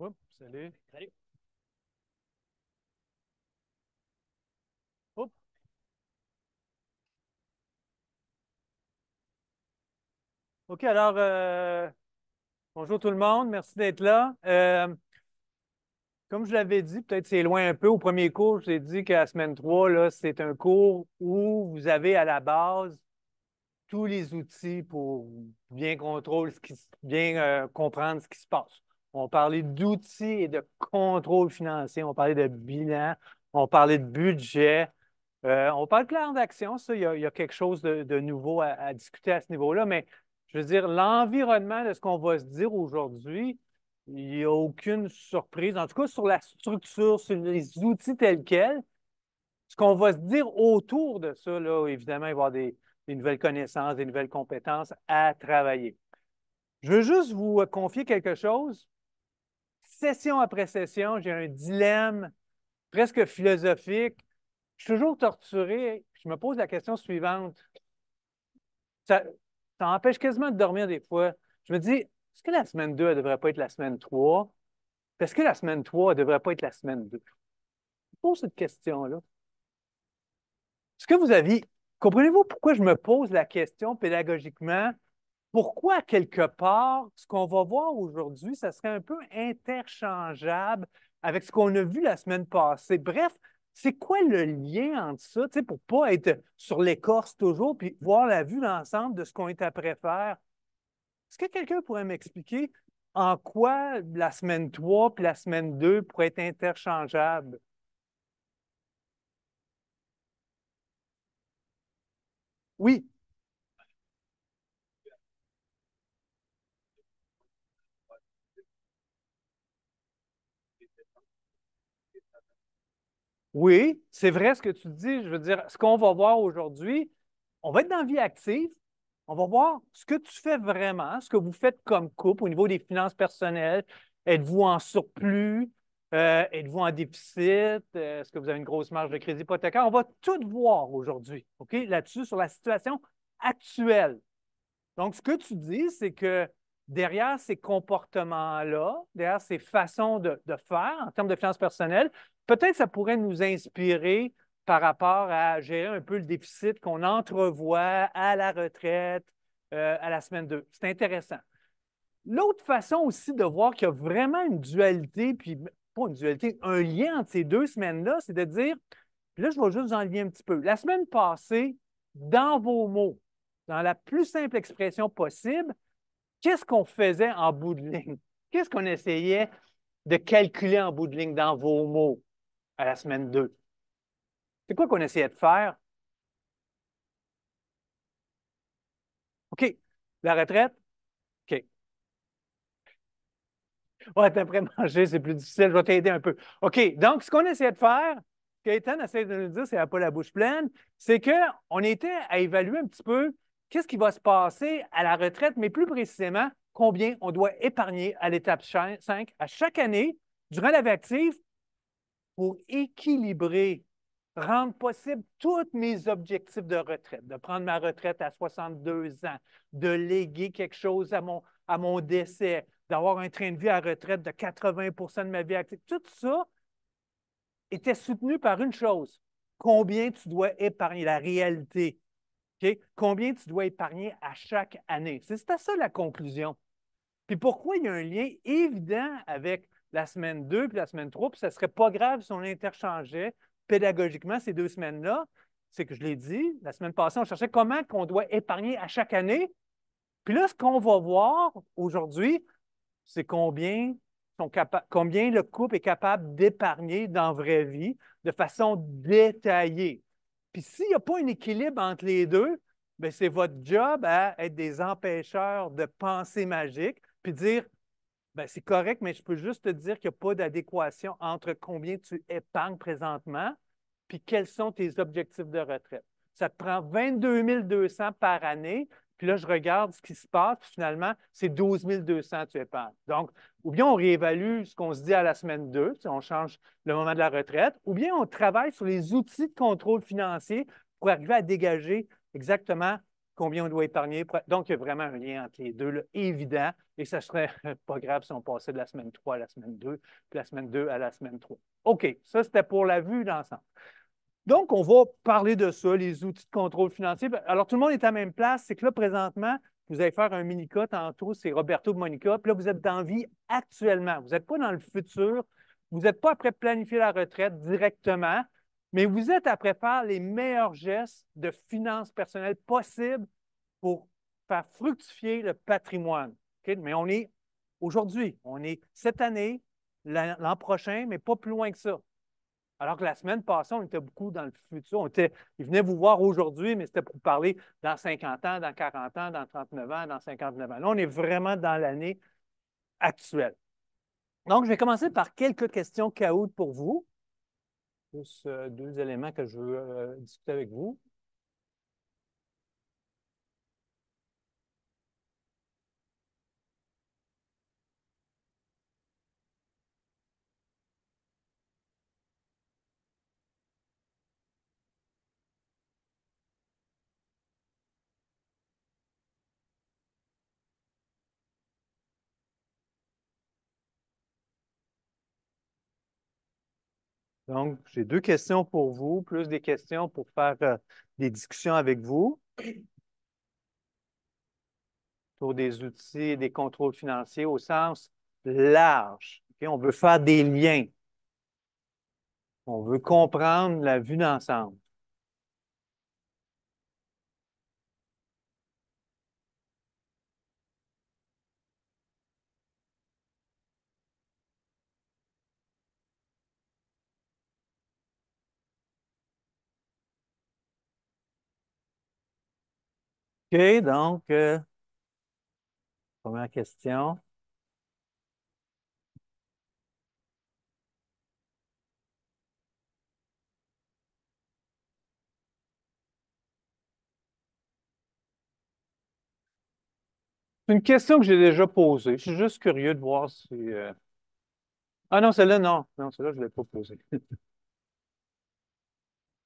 Oups, salut. Salut. Oups. OK, alors, bonjour tout le monde, merci d'être là. Comme je l'avais dit, peut-être c'est loin un peu. Au premier cours, je vous ai dit que la semaine 3 là, c'est un cours où vous avez à la base tous les outils pour bien contrôler bien comprendre ce qui se passe. On parlait d'outils et de contrôle financier, on parlait de bilan, on parlait de budget. On parle de plan d'action, ça, il y a quelque chose de nouveau à discuter à ce niveau-là, mais je veux dire, l'environnement de ce qu'on va se dire aujourd'hui, il n'y a aucune surprise. En tout cas, sur la structure, sur les outils tels quels, ce qu'on va se dire autour de ça, là, évidemment, il va y avoir des nouvelles connaissances, des nouvelles compétences à travailler. Je veux juste vous confier quelque chose. Session après session, j'ai un dilemme presque philosophique. Je suis toujours torturé. Je me pose la question suivante. Ça, ça empêche quasiment de dormir des fois. Je me dis, est-ce que la semaine 2 elle ne devrait pas être la semaine 3? Est-ce que la semaine 3 elle ne devrait pas être la semaine 2? Je pose cette question-là. Est-ce que vous avez, comprenez-vous pourquoi je me pose la question pédagogiquement? Pourquoi, quelque part, ce qu'on va voir aujourd'hui, ça serait un peu interchangeable avec ce qu'on a vu la semaine passée? Bref, c'est quoi le lien entre ça, tu sais, pour ne pas être sur l'écorce toujours, puis voir la vue d'ensemble de ce qu'on est après faire? Est-ce que quelqu'un pourrait m'expliquer en quoi la semaine 3 puis la semaine 2 pourraient être interchangeables? Oui, oui, c'est vrai ce que tu dis. Je veux dire, ce qu'on va voir aujourd'hui, on va être dans la vie active. On va voir ce que tu fais vraiment, ce que vous faites comme couple au niveau des finances personnelles. Êtes-vous en surplus? Êtes-vous en déficit? Est-ce que vous avez une grosse marge de crédit hypothécaire? On va tout voir aujourd'hui, OK, là-dessus, sur la situation actuelle. Donc, ce que tu dis, c'est que derrière ces comportements-là, derrière ces façons de faire en termes de finances personnelles, peut-être ça pourrait nous inspirer par rapport à gérer un peu le déficit qu'on entrevoit à la retraite, à la semaine 2. C'est intéressant. L'autre façon aussi de voir qu'il y a vraiment une dualité, puis pas une dualité, un lien entre ces deux semaines-là, c'est de dire, puis là, je vais juste en lier un petit peu. La semaine passée, dans vos mots, dans la plus simple expression possible, qu'est-ce qu'on faisait en bout de ligne? Qu'est-ce qu'on essayait de calculer en bout de ligne dans vos mots à la semaine 2? C'est quoi qu'on essayait de faire? OK, la retraite? OK. Ouais, t'es après manger, c'est plus difficile, je vais t'aider un peu. OK, donc ce qu'on essayait de faire, ce qu'Étienne essaie de nous dire, c'est pas la bouche pleine, c'est qu'on était à évaluer un petit peu qu'est-ce qui va se passer à la retraite, mais plus précisément, combien on doit épargner à l'étape 5 à chaque année durant la vie active pour équilibrer, rendre possible tous mes objectifs de retraite, de prendre ma retraite à 62 ans, de léguer quelque chose à mon décès, d'avoir un train de vie à retraite de 80 de ma vie active. Tout ça était soutenu par une chose, combien tu dois épargner, la réalité. OK? Combien tu dois épargner à chaque année. C'était ça la conclusion. Puis pourquoi il y a un lien évident avec la semaine 2 puis la semaine 3, puis ça ne serait pas grave si on interchangeait pédagogiquement ces deux semaines-là, c'est que je l'ai dit, la semaine passée, on cherchait comment on doit épargner à chaque année. Puis là, ce qu'on va voir aujourd'hui, c'est combien le couple est capable d'épargner dans la vraie vie de façon détaillée. Puis s'il n'y a pas un équilibre entre les deux, bien, c'est votre job à être des empêcheurs de pensée magique, puis dire, ben, c'est correct, mais je peux juste te dire qu'il n'y a pas d'adéquation entre combien tu épargnes présentement, puis quels sont tes objectifs de retraite. Ça te prend 22 200 par année, puis là, je regarde ce qui se passe, puis finalement, c'est 12 200 que tu épargnes. Donc, ou bien on réévalue ce qu'on se dit à la semaine 2, on change le moment de la retraite, ou bien on travaille sur les outils de contrôle financier pour arriver à dégager exactement combien on doit épargner. Donc, il y a vraiment un lien entre les deux, là, évident, et ça ne serait pas grave si on passait de la semaine 3 à la semaine 2, puis la semaine 2 à la semaine 3. OK, ça, c'était pour la vue d'ensemble. Donc, on va parler de ça, les outils de contrôle financier. Alors, tout le monde est à la même place. C'est que là, présentement, vous allez faire un mini-cas tantôt, c'est Roberto de Monica. Puis là, vous êtes dans la vie actuellement. Vous n'êtes pas dans le futur. Vous n'êtes pas après planifier la retraite directement, mais vous êtes après faire les meilleurs gestes de finances personnelles possibles pour faire fructifier le patrimoine. OK? Mais on est aujourd'hui, on est cette année, l'an prochain, mais pas plus loin que ça. Alors que la semaine passée, on était beaucoup dans le futur. Ils venaient vous voir aujourd'hui, mais c'était pour parler dans 50 ans, dans 40 ans, dans 39 ans, dans 59 ans. Là, on est vraiment dans l'année actuelle. Donc, je vais commencer par quelques questions caoutes pour vous. Plus deux éléments que je veux discuter avec vous. Donc, j'ai deux questions pour vous, plus des questions pour faire des discussions avec vous sur des outils et des contrôles financiers au sens large. OK? On veut faire des liens. On veut comprendre la vue d'ensemble. OK, donc, première question. C'est une question que j'ai déjà posée. Je suis juste curieux de voir si. Ah non, celle-là, non. Non, celle-là, je ne l'ai pas posée.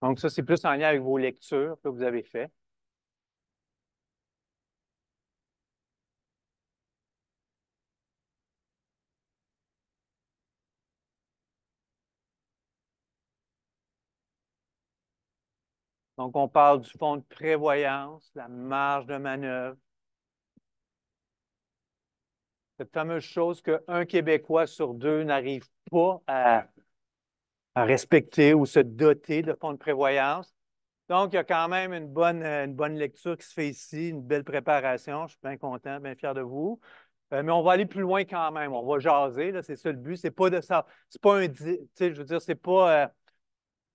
Donc, ça, c'est plus en lien avec vos lectures que vous avez faites. Donc, on parle du fonds de prévoyance, la marge de manœuvre, cette fameuse chose qu'un Québécois sur deux n'arrive pas à respecter ou se doter de fonds de prévoyance. Donc, il y a quand même une bonne lecture qui se fait ici, une belle préparation. Je suis bien content, bien fier de vous. Mais on va aller plus loin quand même. On va jaser, là, c'est ça le but. C'est pas de ça. C'est pas un. Tu sais, je veux dire, c'est pas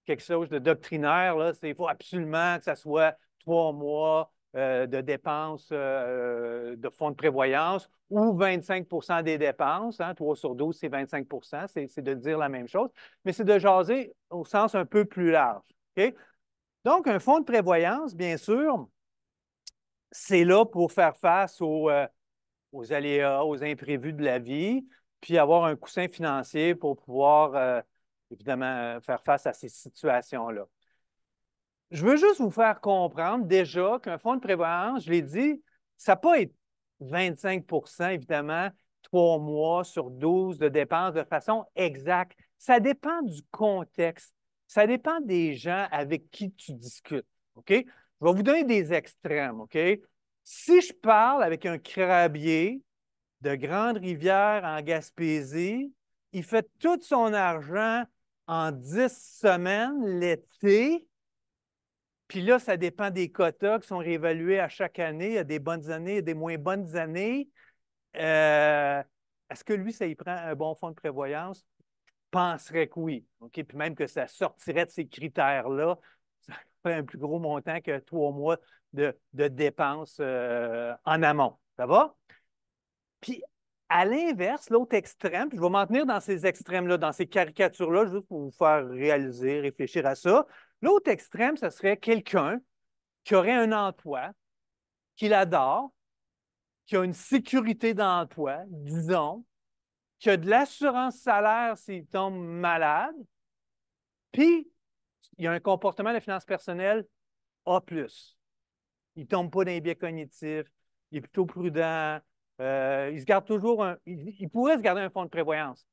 quelque chose de doctrinaire. Là. Il faut absolument que ça soit 3 mois de dépenses de fonds de prévoyance ou 25 des dépenses. Hein, 3 sur 12, c'est 25 c'est de dire la même chose. Mais c'est de jaser au sens un peu plus large. OK? Donc, un fonds de prévoyance, bien sûr, c'est là pour faire face aux aléas, aux imprévus de la vie, puis avoir un coussin financier pour pouvoir, évidemment, faire face à ces situations-là. Je veux juste vous faire comprendre déjà qu'un fonds de prévoyance, je l'ai dit, ça ne peut pas être 25 évidemment, 3 mois sur 12 de dépenses de façon exacte. Ça dépend du contexte. Ça dépend des gens avec qui tu discutes. OK? Je vais vous donner des extrêmes. OK? Si je parle avec un crabier de Grande-Rivière en Gaspésie, il fait tout son argent en 10 semaines l'été. Puis là, ça dépend des quotas qui sont réévalués à chaque année. Il y a des bonnes années, il y a des moins bonnes années. Est-ce que lui, ça y prend un bon fonds de prévoyance? Je penserais que oui. OK? Puis même que ça sortirait de ces critères-là, ça ferait un plus gros montant que 3 mois de dépenses en amont. Ça va? Puis à l'inverse, l'autre extrême, puis je vais m'en tenir dans ces extrêmes-là, dans ces caricatures-là, juste pour vous faire réaliser, réfléchir à ça. L'autre extrême, ce serait quelqu'un qui aurait un emploi, qu'il adore, qui a une sécurité d'emploi, disons, qui a de l'assurance salaire s'il tombe malade, puis il y a un comportement de finances personnelles A+. il ne tombe pas dans les biais cognitifs, il est plutôt prudent, il se garde toujours il pourrait se garder un fonds de prévoyance.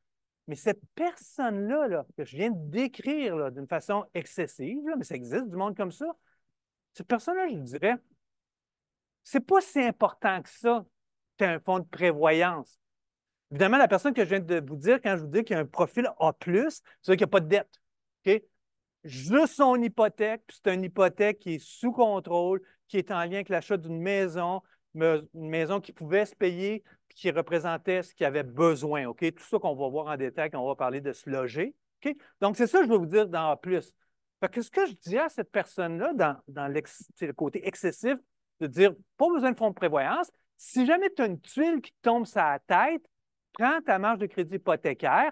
Mais cette personne-là, là, que je viens de décrire d'une façon excessive, là, mais ça existe du monde comme ça, cette personne-là, je dirais, c'est pas si important que ça, tu as un fonds de prévoyance. Évidemment, la personne que je viens de vous dire, quand je vous dis qu'il y a un profil A+, c'est-à-dire qu'il n'y a pas de dette. OK? Juste son hypothèque, puis c'est une hypothèque qui est sous contrôle, qui est en lien avec l'achat d'une maison, une maison qui pouvait se payer, puis qui représentait ce qu'il avait besoin. OK? Tout ça qu'on va voir en détail quand on va parler de se loger. OK? Donc, c'est ça que je veux vous dire dans A+. Fait que ce que je dis à cette personne-là, dans le côté excessif, de dire pas besoin de fonds de prévoyance, si jamais tu as une tuile qui te tombe sur la tête, prends ta marge de crédit hypothécaire,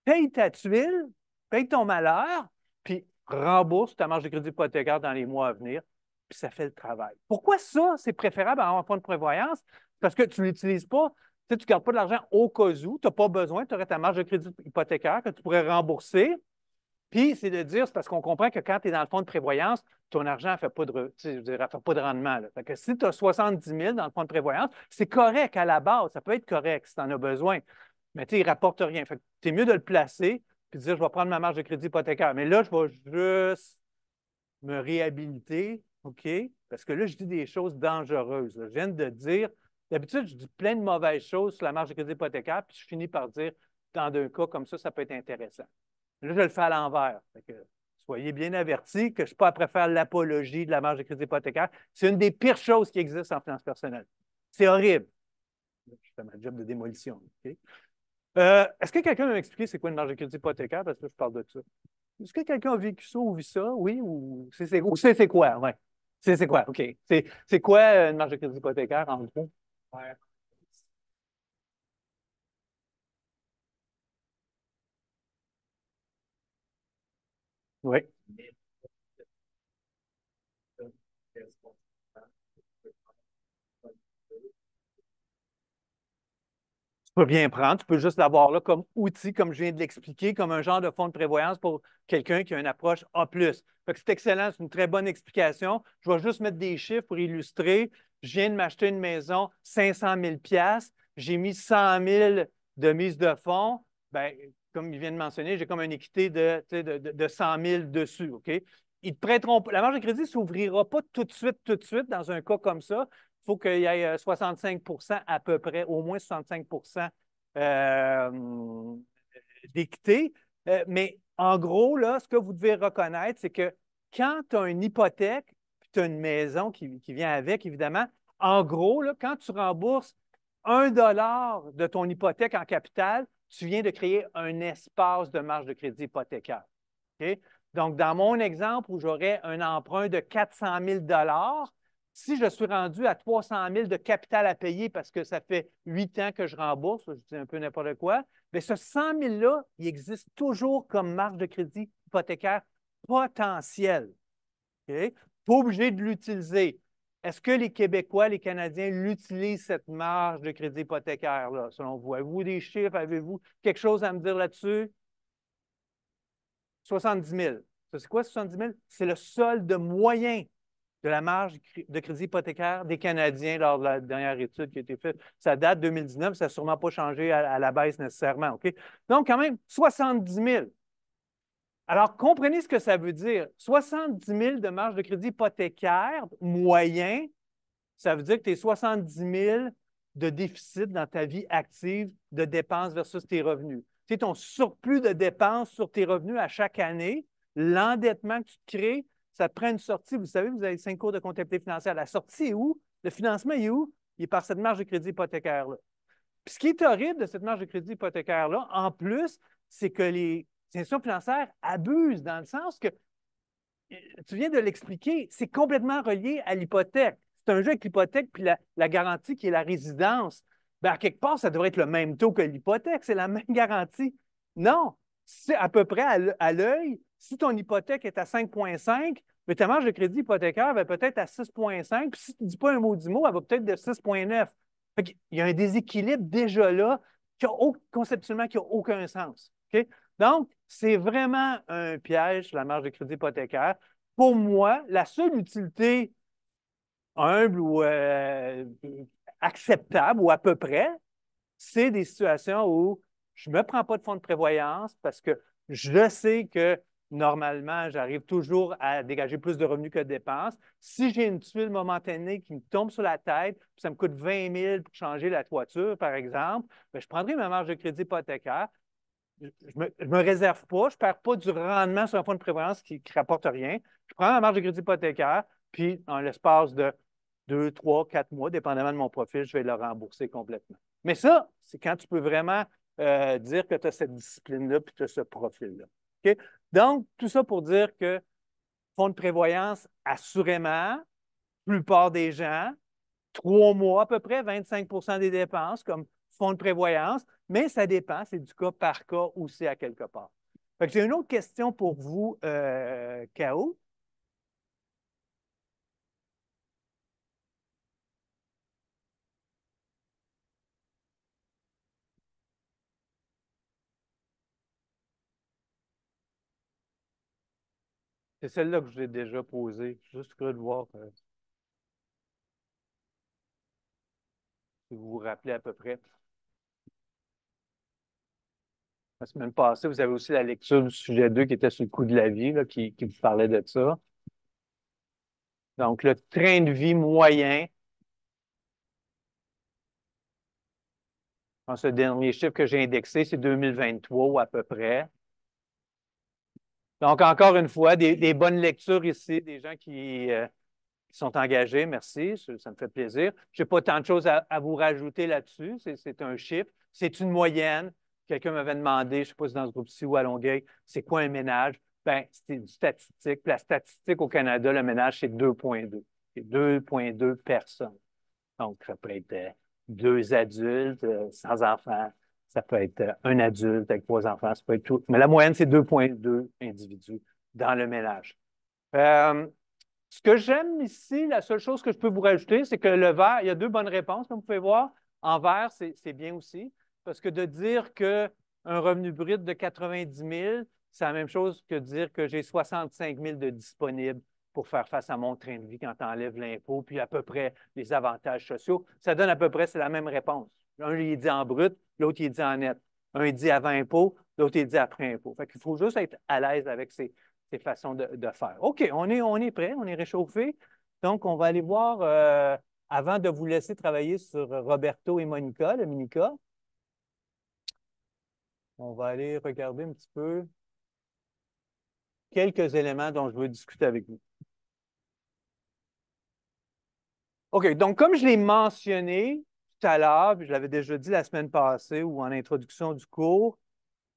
paye ta tuile, paye ton malheur, puis rembourse ta marge de crédit hypothécaire dans les mois à venir, puis ça fait le travail. Pourquoi ça, c'est préférable à avoir un fonds de prévoyance? Parce que tu ne l'utilises pas, tu ne gardes pas de l'argent au cas où, tu n'as pas besoin, tu aurais ta marge de crédit hypothécaire que tu pourrais rembourser. Puis, c'est de dire, c'est parce qu'on comprend que quand tu es dans le fonds de prévoyance, ton argent ne fait pas fait pas de rendement. Là. Fait que si tu as 70 000 dans le fonds de prévoyance, c'est correct à la base, ça peut être correct si tu en as besoin. Mais il ne rapporte rien. Fait que tu es mieux de le placer puis de dire, je vais prendre ma marge de crédit hypothécaire. Mais là, je vais juste me réhabiliter, OK? Parce que là, je dis des choses dangereuses. Là. Je viens de dire, d'habitude, je dis plein de mauvaises choses sur la marge de crédit hypothécaire, puis je finis par dire, dans un cas comme ça peut être intéressant. Là, je le fais à l'envers. Soyez bien avertis que je ne suis pas après faire l'apologie de la marge de crédit hypothécaire. C'est une des pires choses qui existent en finance personnelle. C'est horrible. Je fais ma job de démolition. OK? Est-ce que quelqu'un m'a expliqué c'est quoi une marge de crédit hypothécaire? Parce que je parle de ça. Est-ce que quelqu'un a vécu ça ou vu ça? Oui? Ou c'est quoi? Ouais. C'est quoi? OK. C'est quoi une marge de crédit hypothécaire en gros? Ouais. Oui. Tu peux bien prendre, tu peux juste l'avoir là comme outil, comme je viens de l'expliquer, comme un genre de fonds de prévoyance pour quelqu'un qui a une approche A+. Fait que c'est excellent, c'est une très bonne explication. Je vais juste mettre des chiffres pour illustrer. Je viens de m'acheter une maison, 500 000 j'ai mis 100 000 de mise de fonds. Bien, comme il vient de mentionner, j'ai comme une équité de 100 000 dessus. OK? Ils te prêteront, la marge de crédit ne s'ouvrira pas tout de suite dans un cas comme ça. Il faut qu'il y ait 65 à peu près, au moins 65 d'équité. Mais en gros, là, ce que vous devez reconnaître, c'est que quand tu as une hypothèque, puis tu as une maison qui vient avec, évidemment, en gros, là, quand tu rembourses 1 $ de ton hypothèque en capital, tu viens de créer un espace de marge de crédit hypothécaire. OK? Donc, dans mon exemple où j'aurais un emprunt de 400 000 si je suis rendu à 300 000 de capital à payer parce que ça fait 8 ans que je rembourse, je dis un peu n'importe quoi, bien, ce 100 000-là, il existe toujours comme marge de crédit hypothécaire potentielle. OK? Pas obligé de l'utiliser. Est-ce que les Québécois, les Canadiens l'utilisent, cette marge de crédit hypothécaire-là, selon vous? Avez-vous des chiffres? Avez-vous quelque chose à me dire là-dessus? 70 000. Ça, c'est quoi 70 000? C'est le solde moyen de la marge de crédit hypothécaire des Canadiens lors de la dernière étude qui a été faite. Ça date de 2019, ça n'a sûrement pas changé à la baisse nécessairement. OK? Donc, quand même, 70 000. Alors, comprenez ce que ça veut dire. 70 000 de marge de crédit hypothécaire moyen, ça veut dire que tu es 70 000 de déficit dans ta vie active de dépenses versus tes revenus. Tu sais, ton surplus de dépenses sur tes revenus à chaque année, l'endettement que tu te crées, ça te prend une sortie. Vous savez, vous avez 5 cours de comptabilité financière. La sortie est où? Le financement est où? Il est par cette marge de crédit hypothécaire-là. Puis ce qui est horrible de cette marge de crédit hypothécaire-là, en plus, c'est que les institutions financières abusent dans le sens que, tu viens de l'expliquer, c'est complètement relié à l'hypothèque. C'est un jeu avec l'hypothèque puis la garantie qui est la résidence. Bien, à quelque part, ça devrait être le même taux que l'hypothèque, c'est la même garantie. Non, c'est à peu près à l'œil. Si ton hypothèque est à 5,5, mais ta marge de crédit hypothécaire va peut-être à 6,5, puis si tu ne dis pas un mot du mot, elle va peut-être de 6,9. Il y a un déséquilibre déjà là conceptuellement qui n'a aucun sens. OK? Donc, c'est vraiment un piège, la marge de crédit hypothécaire. Pour moi, la seule utilité humble ou acceptable ou à peu près, c'est des situations où je ne me prends pas de fonds de prévoyance parce que je sais que normalement, j'arrive toujours à dégager plus de revenus que de dépenses. Si j'ai une tuile momentanée qui me tombe sur la tête, puis ça me coûte 20 000 pour changer la toiture, par exemple, bien, je prendrai ma marge de crédit hypothécaire. Je ne me réserve pas, je ne perds pas du rendement sur un fonds de prévoyance qui ne rapporte rien. Je prends ma marge de crédit hypothécaire, puis en l'espace de 2, 3, 4 mois, dépendamment de mon profil, je vais le rembourser complètement. Mais ça, c'est quand tu peux vraiment dire que tu as cette discipline-là puis tu as ce profil-là. OK? Donc, tout ça pour dire que fonds de prévoyance, assurément, plupart des gens, 3 mois à peu près, 25 des dépenses comme fonds de prévoyance, mais ça dépend, c'est du cas par cas aussi à quelque part. Fait que j'ai une autre question pour vous, K.O. C'est celle-là que je l'ai déjà posée. Je suis juste curieux de voir si vous vous rappelez à peu près. La semaine passée, vous avez aussi la lecture du sujet 2 qui était sur le coût de la vie, là, qui vous parlait de ça. Donc, le train de vie moyen, dans ce dernier chiffre que j'ai indexé, c'est 2023 ou à peu près. Donc, encore une fois, des bonnes lectures ici, des gens qui sont engagés. Merci, ça me fait plaisir. Je n'ai pas tant de choses à vous rajouter là-dessus. C'est un chiffre. C'est une moyenne. Quelqu'un m'avait demandé, je ne sais pas si dans ce groupe-ci ou à Longueuil, c'est quoi un ménage? Bien, c'était du statistique. Puis la statistique au Canada, le ménage, c'est 2,2. C'est 2,2 personnes. Donc, ça peut être 2 adultes sans enfants. Ça peut être un adulte avec 3 enfants. Ça peut être tout. Mais la moyenne, c'est 2,2 individus dans le ménage. Euh, Ce que j'aime ici, la seule chose que je peux vous rajouter, c'est que le vert, il y a deux bonnes réponses, comme vous pouvez voir. En vert, c'est bien aussi, parce que de dire qu'un revenu brut de 90 000, c'est la même chose que de dire que j'ai 65 000 de disponibles pour faire face à mon train de vie quand tu enlèves l'impôt, puis à peu près les avantages sociaux. Ça donne à peu près, c'est la même réponse. Un, il est dit en brut, l'autre, il est dit en net. Un, il dit avant impôt, l'autre, il dit après impôt. Fait qu'il faut juste être à l'aise avec ces façons de faire. OK, on est prêt, on est réchauffé. Donc, on va aller voir, avant de vous laisser travailler sur Roberto et Monica, le Minica, on va aller regarder un petit peu quelques éléments dont je veux discuter avec vous. OK, donc comme je l'ai mentionné tout à l'heure, puis je l'avais déjà dit la semaine passée ou en introduction du cours,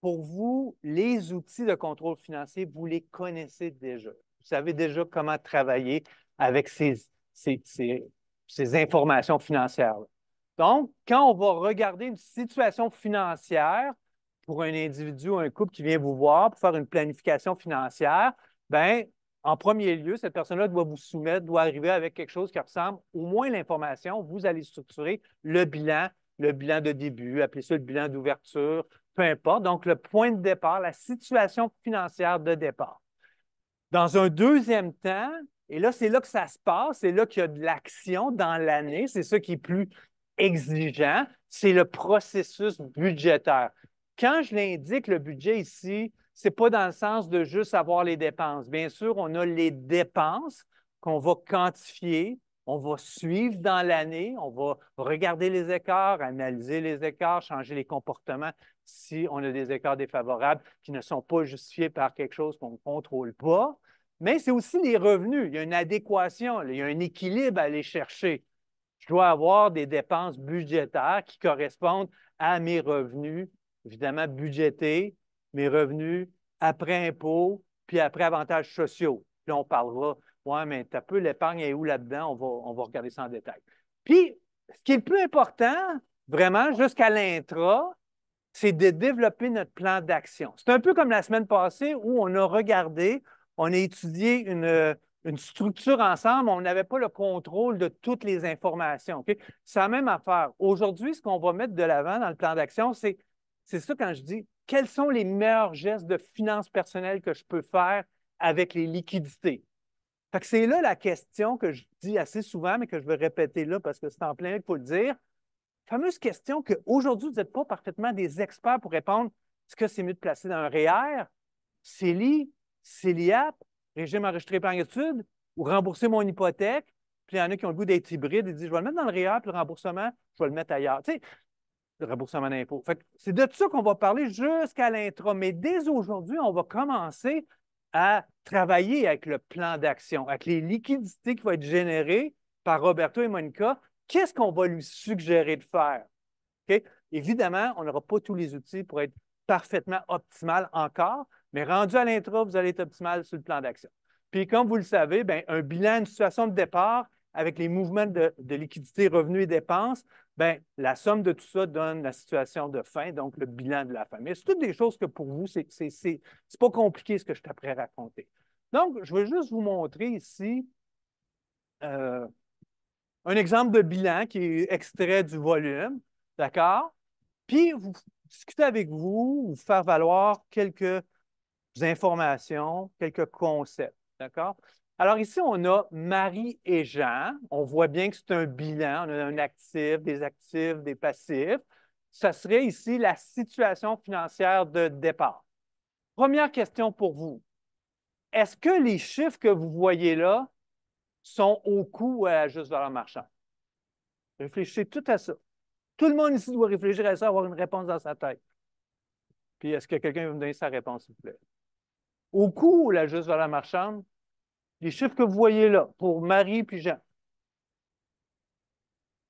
pour vous, les outils de contrôle financier, vous les connaissez déjà. Vous savez déjà comment travailler avec ces informations financières. Donc, quand on va regarder une situation financière pour un individu ou un couple qui vient vous voir pour faire une planification financière, bien, en premier lieu, cette personne-là doit vous soumettre, doit arriver avec quelque chose qui ressemble au moins l'information. Vous allez structurer le bilan de début, appelez ça le bilan d'ouverture, peu importe. Donc, le point de départ, la situation financière de départ. Dans un deuxième temps, et là, c'est là que ça se passe, c'est là qu'il y a de l'action dans l'année, c'est ça qui est plus exigeant, c'est le processus budgétaire. Quand je l'indique, le budget ici, ce n'est pas dans le sens de juste avoir les dépenses. Bien sûr, on a les dépenses qu'on va quantifier, on va suivre dans l'année, on va regarder les écarts, analyser les écarts, changer les comportements si on a des écarts défavorables qui ne sont pas justifiés par quelque chose qu'on ne contrôle pas. Mais c'est aussi les revenus. Il y a une adéquation, il y a un équilibre à aller chercher. Je dois avoir des dépenses budgétaires qui correspondent à mes revenus, évidemment budgétés, mes revenus après impôts, puis après avantages sociaux. Puis là, on parlera, ouais, mais tu peu l'épargne est où là-dedans? On va regarder ça en détail. Puis, ce qui est le plus important, vraiment, jusqu'à l'intra, c'est de développer notre plan d'action. C'est un peu comme la semaine passée où on a regardé, on a étudié une structure ensemble, on n'avait pas le contrôle de toutes les informations. Okay? C'est la même affaire. Aujourd'hui, ce qu'on va mettre de l'avant dans le plan d'action, c'est ça quand je dis quels sont les meilleurs gestes de finances personnelles que je peux faire avec les liquidités. Fait que c'est là la question que je dis assez souvent, mais que je vais répéter là parce que c'est en plein, il faut le dire. Fameuse question qu'aujourd'hui, vous n'êtes pas parfaitement des experts pour répondre. Est-ce que c'est mieux de placer dans un REER, CELI, CELIAP, régime enregistré épargne études, ou rembourser mon hypothèque? Puis il y en a qui ont le goût d'être hybride. Ils disent, je vais le mettre dans le REER, puis le remboursement, je vais le mettre ailleurs. Tu sais, le remboursement d'impôt. C'est de ça qu'on va parler jusqu'à l'intro. Mais dès aujourd'hui, on va commencer à travailler avec le plan d'action, avec les liquidités qui vont être générées par Roberto et Monica. Qu'est-ce qu'on va lui suggérer de faire? OK? Évidemment, on n'aura pas tous les outils pour être parfaitement optimal encore, mais rendu à l'intro, vous allez être optimal sur le plan d'action. Puis, comme vous le savez, bien, un bilan, une situation de départ avec les mouvements de liquidité, revenus et dépenses, bien, la somme de tout ça donne la situation de fin, donc le bilan de la fin. Mais c'est toutes des choses que pour vous, c'est pas compliqué ce que je t'apprends à raconter. Donc, je vais juste vous montrer ici un exemple de bilan qui est extrait du volume, d'accord? Puis, vous discuter avec vous, vous faire valoir quelques informations, quelques concepts, d'accord? Alors ici, on a Marie et Jean. On voit bien que c'est un bilan. On a un actif, des passifs. Ça serait ici la situation financière de départ. Première question pour vous. Est-ce que les chiffres que vous voyez là sont au coût ou à la juste valeur marchande? Réfléchissez tout à ça. Tout le monde ici doit réfléchir à ça, avoir une réponse dans sa tête. Puis, est-ce que quelqu'un veut me donner sa réponse, s'il vous plaît? Au coût ou la juste valeur marchande, les chiffres que vous voyez là, pour Marie puis Jean.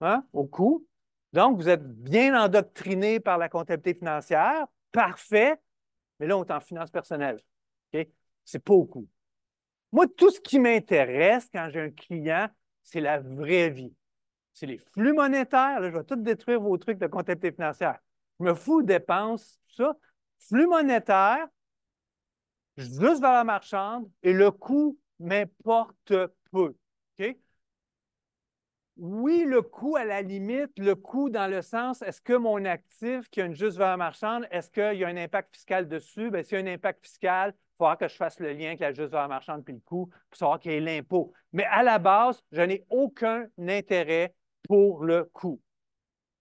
Hein? Au coût. Donc, vous êtes bien endoctriné par la comptabilité financière. Parfait. Mais là, on est en finance personnelle. OK? C'est pas au coût. Moi, tout ce qui m'intéresse quand j'ai un client, c'est la vraie vie. C'est les flux monétaires. Là, je vais tout détruire vos trucs de comptabilité financière. Je me fous dépenses, tout ça. Flux monétaire, juste valeur marchande et le coût m'importe peu. OK? Oui, le coût à la limite, le coût dans le sens, est-ce que mon actif qui a une juste valeur marchande, est-ce qu'il y a un impact fiscal dessus? Bien, s'il y a un impact fiscal, il va falloir que je fasse le lien avec la juste valeur marchande puis le coût pour savoir quel est l'impôt. Mais à la base, je n'ai aucun intérêt pour le coût.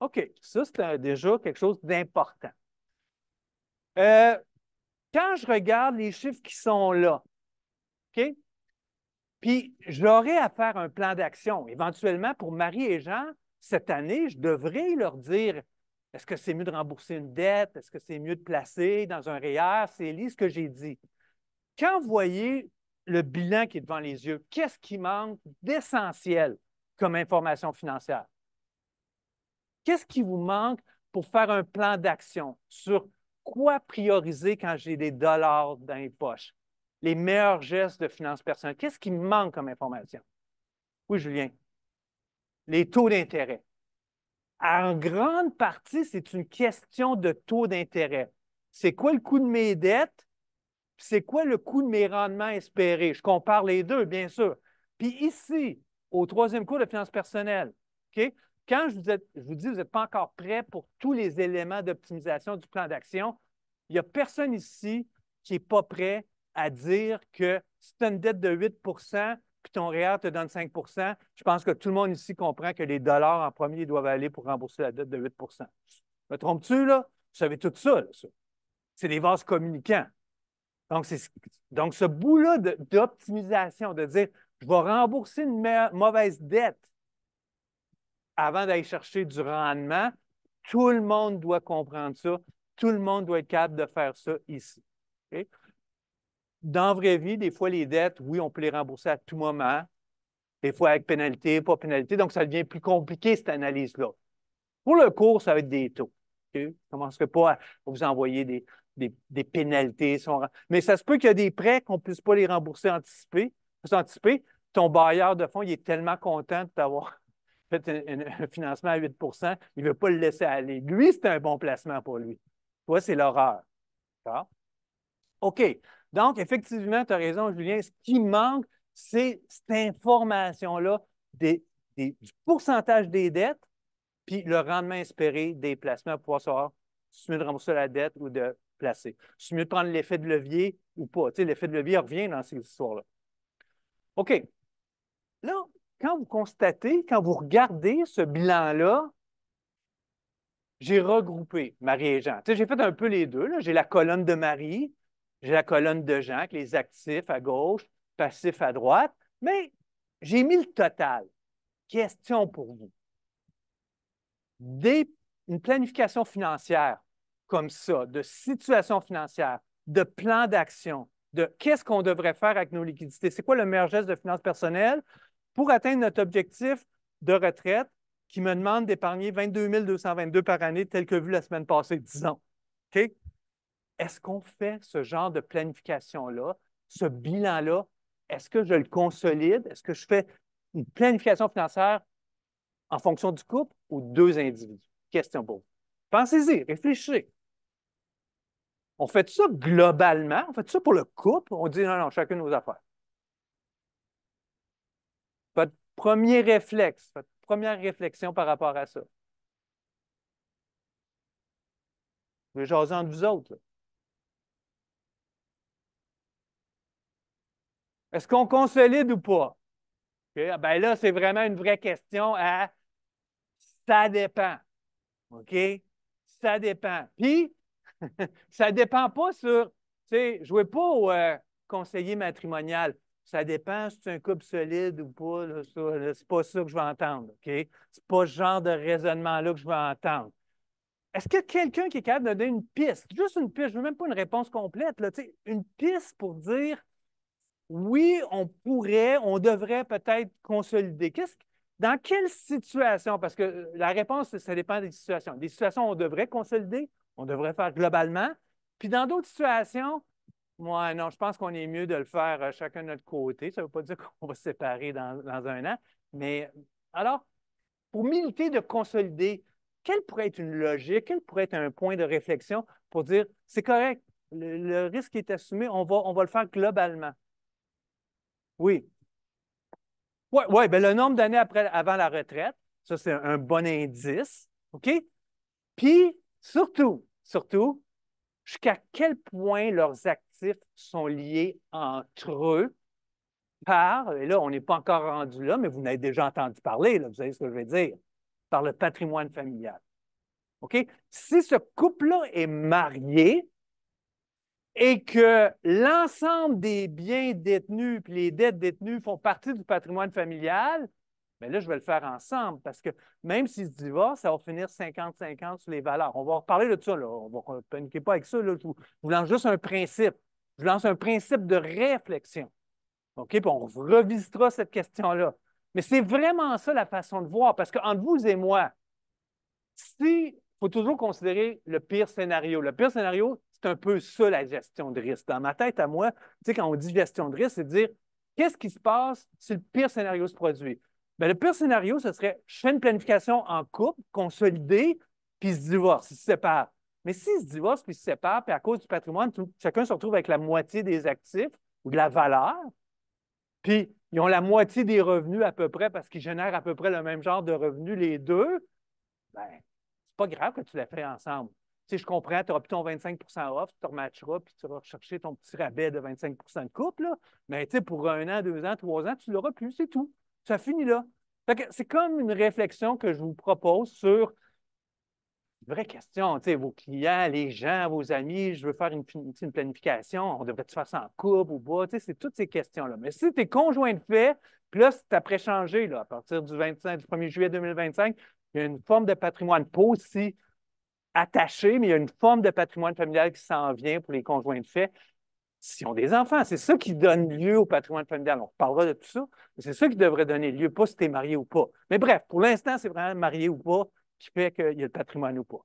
OK, ça, c'est déjà quelque chose d'important. Quand je regarde les chiffres qui sont là, OK? Puis, j'aurai à faire un plan d'action. Éventuellement, pour Marie et Jean, cette année, je devrais leur dire, est-ce que c'est mieux de rembourser une dette? Est-ce que c'est mieux de placer dans un REER? C'est ce que j'ai dit. Quand vous voyez le bilan qui est devant les yeux, qu'est-ce qui manque d'essentiel comme information financière? Qu'est-ce qui vous manque pour faire un plan d'action sur quoi prioriser quand j'ai des dollars dans les poches? Les meilleurs gestes de finances personnelles. Qu'est-ce qui me manque comme information? Oui, Julien. Les taux d'intérêt. En grande partie, c'est une question de taux d'intérêt. C'est quoi le coût de mes dettes? C'est quoi le coût de mes rendements espérés? Je compare les deux, bien sûr. Puis ici, au troisième cours de finances personnelles, OK? Quand je vous dis que vous n'êtes pas encore prêt pour tous les éléments d'optimisation du plan d'action, il n'y a personne ici qui n'est pas prêt à dire que si tu as une dette de 8 puis ton REER te donne 5 je pense que tout le monde ici comprend que les dollars en premier doivent aller pour rembourser la dette de 8 Me trompes-tu, là? Vous savez tout ça, là, ça. C'est des vases communicants. Donc, ce bout-là d'optimisation, de dire je vais rembourser une mauvaise dette avant d'aller chercher du rendement, tout le monde doit comprendre ça. Tout le monde doit être capable de faire ça ici. Okay? Dans la vraie vie, des fois, les dettes, oui, on peut les rembourser à tout moment. Des fois avec pénalité, pas pénalité. Donc, ça devient plus compliqué, cette analyse-là. Pour le cours, ça va être des taux. Okay? Je ne commencerai pas à vous envoyer des pénalités. Mais ça se peut qu'il y a des prêts qu'on ne puisse pas les rembourser anticipés. Ton bailleur de fonds, il est tellement content de t'avoir fait un financement à 8 il ne veut pas le laisser aller. Lui, c'est un bon placement pour lui. Toi, c'est l'horreur. D'accord? OK. Donc, effectivement, tu as raison, Julien. Ce qui manque, c'est cette information-là du pourcentage des dettes puis le rendement espéré des placements pour pouvoir savoir si c'est mieux de rembourser la dette ou de placer. C'est mieux de prendre l'effet de levier ou pas. Tu sais, l'effet de levier revient dans ces histoires-là. OK. quand vous constatez, quand vous regardez ce bilan-là, j'ai regroupé Marie et Jean. Tu sais, j'ai fait un peu les deux, là. J'ai la colonne de Marie, j'ai la colonne de Jean, avec les actifs à gauche, passifs à droite, mais j'ai mis le total. Question pour vous. Une planification financière comme ça, de situation financière, de plan d'action, de qu'est-ce qu'on devrait faire avec nos liquidités. C'est quoi le meilleur geste de finances personnelles pour atteindre notre objectif de retraite qui me demande d'épargner 22 222 par année, tel que vu la semaine passée, disons. OK? Est-ce qu'on fait ce genre de planification-là, ce bilan-là? Est-ce que je le consolide? Est-ce que je fais une planification financière en fonction du couple ou deux individus? Question pour vous. Pensez-y, réfléchissez. On fait ça globalement, on fait ça pour le couple, on dit non, non, chacun nos affaires. Votre premier réflexe, votre première réflexion par rapport à ça. Je vais jaser entre vous autres. Là. Est-ce qu'on consolide ou pas? Okay? Ben là, c'est vraiment une vraie question à ça dépend. OK? Ça dépend. Puis, ça ne dépend pas sur, tu sais, jouez pas au conseiller matrimonial. Ça dépend si c'est un couple solide ou pas. C'est pas ça que je veux entendre. OK? C'est pas ce genre de raisonnement-là que je veux entendre. Est-ce qu'il y a quelqu'un qui est capable de donner une piste? Juste une piste, je ne veux même pas une réponse complète. Là, une piste pour dire oui, on pourrait, on devrait peut-être consolider. Dans quelle situation? Parce que la réponse, ça dépend des situations. Des situations, on devrait consolider, on devrait faire globalement. Puis dans d'autres situations, moi, non, je pense qu'on est mieux de le faire chacun de notre côté. Ça ne veut pas dire qu'on va se séparer dans un an. Mais alors, pour militer de consolider, quelle pourrait être une logique, quel pourrait être un point de réflexion pour dire c'est correct, le risque est assumé, on va le faire globalement. Oui. Oui, ouais, ben le nombre d'années avant la retraite, ça, c'est un bon indice. OK? Puis, surtout, jusqu'à quel point leurs actifs sont liés entre eux par, et là, on n'est pas encore rendu là, mais vous en avez déjà entendu parler, là, vous savez ce que je veux dire, par le patrimoine familial. OK? Si ce couple-là est marié et que l'ensemble des biens détenus et les dettes détenues font partie du patrimoine familial, bien là, je vais le faire ensemble parce que même s'ils se divorcent, ça va finir 50-50 sur les valeurs. On va reparler de ça, là. On ne paniquez pas avec ça. Là. Je vous lance juste un principe. Je vous lance un principe de réflexion. OK? Puis on revisitera cette question-là. Mais c'est vraiment ça la façon de voir parce qu'entre vous et moi, il faut toujours considérer le pire scénario. Le pire scénario, c'est un peu ça la gestion de risque. Dans ma tête à moi, tu sais, quand on dit gestion de risque, c'est de dire qu'est-ce qui se passe si le pire scénario se produit? Bien, le pire scénario, ce serait je fais une planification en couple, consolidée, puis ils se divorcent, ils se séparent. Mais s'ils se divorcent puis ils se séparent, puis à cause du patrimoine, chacun se retrouve avec la moitié des actifs ou de la valeur, puis ils ont la moitié des revenus à peu près parce qu'ils génèrent à peu près le même genre de revenus les deux, ben, c'est pas grave que tu l'aies fait ensemble. Tu sais, je comprends, tu auras plus ton 25 off, tu te rematcheras, puis tu vas rechercher ton petit rabais de 25 de couple, là. Mais tu sais, pour un an, 2 ans, 3 ans, tu ne l'auras plus, c'est tout. Ça finit là. C'est comme une réflexion que je vous propose sur une vraie question. Tu sais, vos clients, les gens, vos amis, je veux faire une planification, on devrait-tu faire ça en couple ou pas? Tu sais, c'est toutes ces questions-là. Mais si tu es conjoint de fait, puis là, c'est après changé, là, à partir du 1er juillet 2025, il y a une forme de patrimoine, pas aussi attaché, mais il y a une forme de patrimoine familial qui s'en vient pour les conjoints de fait. S'ils ont des enfants, c'est ça qui donne lieu au patrimoine familial. On reparlera de tout ça, mais c'est ça qui devrait donner lieu, pas si tu es marié ou pas. Mais bref, pour l'instant, c'est vraiment marié ou pas qui fait qu'il y a le patrimoine ou pas.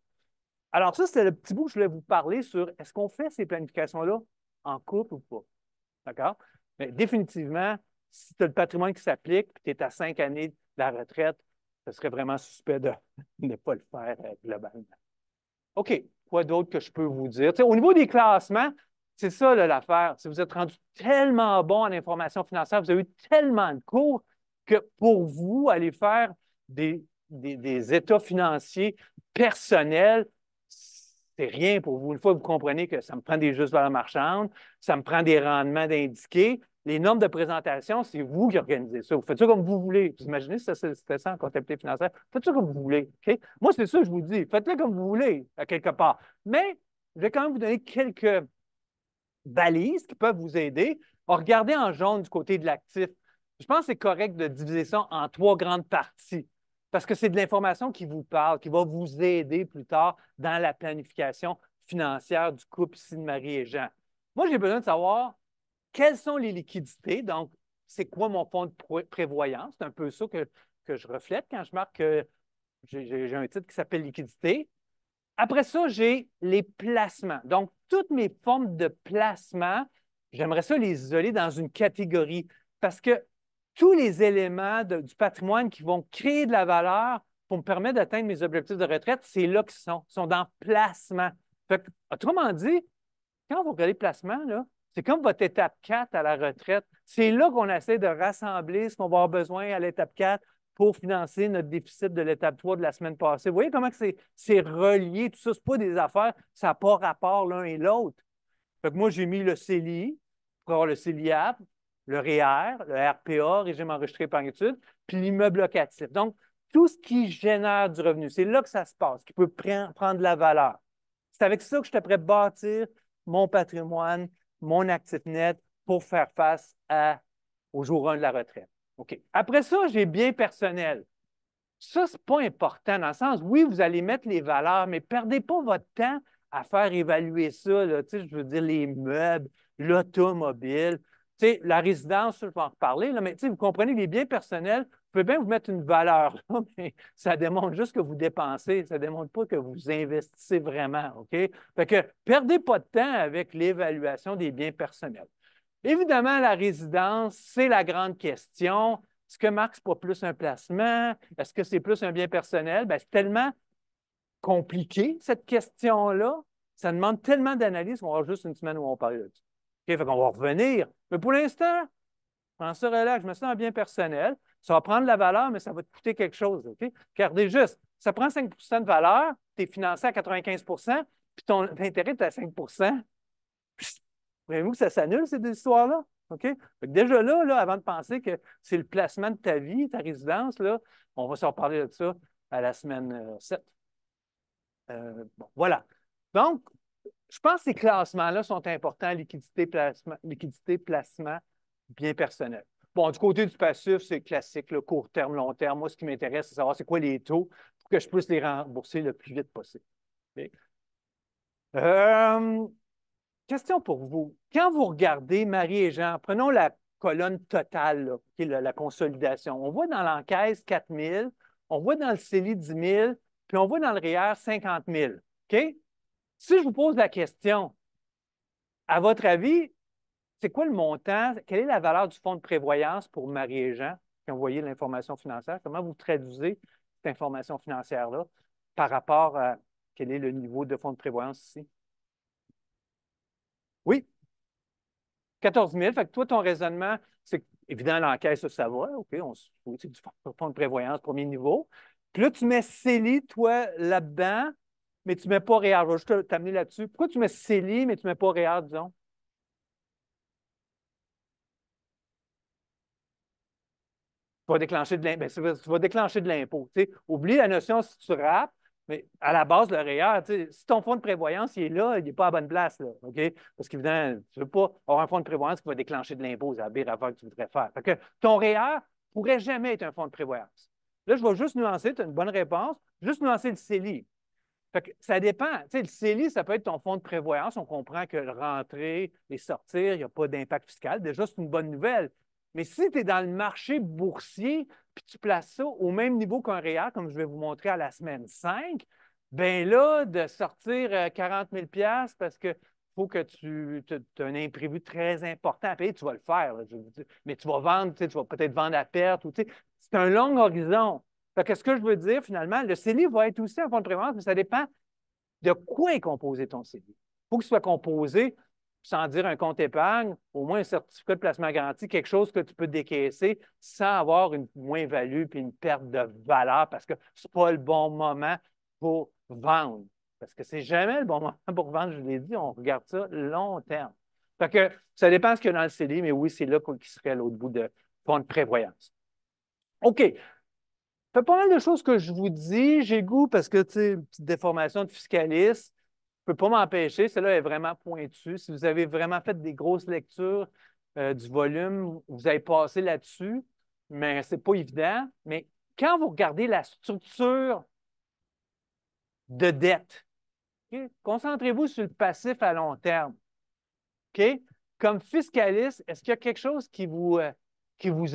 Alors, ça, c'était le petit bout que je voulais vous parler sur est-ce qu'on fait ces planifications-là en couple ou pas? D'accord? Mais définitivement, si tu as le patrimoine qui s'applique et tu es à 5 années de la retraite, ce serait vraiment suspect de ne pas le faire globalement. OK, quoi d'autre que je peux vous dire? Au niveau des classements, c'est ça l'affaire. Si vous êtes rendu tellement bon en information financière, vous avez eu tellement de cours que pour vous, aller faire des états financiers personnels, c'est rien pour vous. Une fois que vous comprenez que ça me prend des justes valeurs marchandes, ça me prend des rendements d'indiqués, Les normes de présentation, c'est vous qui organisez ça. Vous faites ça comme vous voulez. Vous imaginez si c'était ça en comptabilité financière? Faites ça comme vous voulez. OK? Moi, c'est ça que je vous dis. Faites-le comme vous voulez, à quelque part. Mais je vais quand même vous donner quelques balises qui peuvent vous aider. Regardez en jaune du côté de l'actif. Je pense que c'est correct de diviser ça en 3 grandes parties parce que c'est de l'information qui vous parle, qui va vous aider plus tard dans la planification financière du couple ici de Marie et Jean. Moi, j'ai besoin de savoir quelles sont les liquidités. Donc, c'est quoi mon fonds de prévoyance? C'est un peu ça que je reflète quand je marque que j'ai un titre qui s'appelle liquidité. Après ça, j'ai les placements. Donc, toutes mes formes de placement, j'aimerais ça les isoler dans une catégorie parce que tous les éléments du patrimoine qui vont créer de la valeur pour me permettre d'atteindre mes objectifs de retraite, c'est là qu'ils sont dans placement. Fait que, autrement dit, quand vous regardez placement, là, c'est comme votre étape 4 à la retraite. C'est là qu'on essaie de rassembler ce qu'on va avoir besoin à l'étape 4 pour financer notre déficit de l'étape 3 de la semaine passée. Vous voyez comment c'est relié, tout ça, ce n'est pas des affaires, ça n'a pas rapport l'un et l'autre. Fait que moi, j'ai mis le CELI pour avoir le CELIAP, le REER, le RPA, régime enregistré épargne-études, puis l'immeuble locatif. Donc, tout ce qui génère du revenu, c'est là que ça se passe, qui peut prendre de la valeur. C'est avec ça que je te prêt bâtir mon patrimoine, mon actif net pour faire face au jour 1 de la retraite. OK. Après ça, j'ai bien personnel. Ça, ce n'est pas important dans le sens, oui, vous allez mettre les valeurs, mais ne perdez pas votre temps à faire évaluer ça. Là, je veux dire, les meubles, l'automobile, la résidence, je vais en reparler, là, mais vous comprenez, les biens personnels, vous pouvez bien vous mettre une valeur, là, mais ça démontre juste que vous dépensez, ça ne démontre pas que vous investissez vraiment. OK? Fait que perdez pas de temps avec l'évaluation des biens personnels. Évidemment, la résidence, c'est la grande question. Est-ce que Marc, ce n'est pas plus un placement? Est-ce que c'est plus un bien personnel? Bien, c'est tellement compliqué, cette question-là. Ça demande tellement d'analyse qu'on va avoir juste une semaine où on parle de ça. OK, fait qu'on va revenir. Mais pour l'instant, prends ça relax, je me sens un bien personnel. Ça va prendre de la valeur, mais ça va te coûter quelque chose. OK? Regardez juste, ça prend 5 de valeur, tu es financé à 95 puis ton intérêt est à 5 voyez-vous que ça s'annule, ces deux histoires-là? OK? Déjà là, avant de penser que c'est le placement de ta vie, ta résidence, là, on va se reparler de ça à la semaine 7. Bon, voilà. Donc, je pense que ces classements-là sont importants, liquidité, placement, bien personnel. Bon, du côté du passif, c'est classique, le court terme, long terme. Moi, ce qui m'intéresse, c'est savoir c'est quoi les taux pour que je puisse les rembourser le plus vite possible. Okay? Question pour vous. Quand vous regardez Marie et Jean, prenons la colonne totale, là, qui est la consolidation. On voit dans l'encaisse 4 000, on voit dans le CELI 10 000, puis on voit dans le REER 50 000. OK? Si je vous pose la question, à votre avis, c'est quoi le montant? Quelle est la valeur du fonds de prévoyance pour Marie et Jean quand vous voyez l'information financière? Comment vous traduisez cette information financière-là par rapport à quel est le niveau de fonds de prévoyance ici? Oui, 14 000. Fait que toi, ton raisonnement, c'est évident, l'encaisse, ça va. OK, c'est du fonds de prévoyance, premier niveau. Puis là, tu mets CELI, toi, là-dedans, mais tu ne mets pas REER. Je vais juste t'amener là-dessus. Pourquoi tu mets CELI, mais tu ne mets pas REER, disons? Tu vas déclencher de l'impôt. Tu vas déclencher de l'impôt. Oublie la notion si tu rappes, mais à la base, le REER, si ton fonds de prévoyance il est là, il n'est pas à bonne place. Là, OK? Parce qu'évidemment, tu ne veux pas avoir un fonds de prévoyance qui va déclencher de l'impôt. C'est la pire affaire que tu voudrais faire. Fait que ton REER ne pourrait jamais être un fonds de prévoyance. Là, je vais juste nuancer, tu as une bonne réponse, juste nuancer le CELI. Fait que ça dépend. Le CELI, ça peut être ton fonds de prévoyance. On comprend que rentrer et sortir, il n'y a pas d'impact fiscal. Déjà, c'est une bonne nouvelle. Mais si tu es dans le marché boursier puis tu places ça au même niveau qu'un REER, comme je vais vous montrer à la semaine 5, bien là, de sortir 40 000 parce que faut que tu aies un imprévu très important à payer, tu vas le faire. Là, mais tu vas vendre, tu vas peut-être vendre à perte. C'est un long horizon. Fait que ce que je veux dire, finalement, le CELI va être aussi un fonds de prévoyance, mais ça dépend de quoi est composé ton CELI. Il faut qu'il soit composé, sans dire un compte épargne, au moins un certificat de placement garanti, quelque chose que tu peux décaisser sans avoir une moins-value puis une perte de valeur parce que ce n'est pas le bon moment pour vendre. Parce que ce n'est jamais le bon moment pour vendre, je l'ai dit, on regarde ça long terme. Fait que ça dépend de ce qu'il y a dans le CELI, mais oui, c'est là qui serait l'autre bout de fonds de prévoyance. OK. Ça fait pas mal de choses que je vous dis. J'ai le goût parce que, tu sais, une petite déformation de fiscaliste, je ne peux pas m'empêcher. Celle-là est vraiment pointue. Si vous avez vraiment fait des grosses lectures du volume, vous avez passé là-dessus, mais ce n'est pas évident. Mais quand vous regardez la structure de dette, OK, concentrez-vous sur le passif à long terme. OK? Comme fiscaliste, est-ce qu'il y a quelque chose qui vous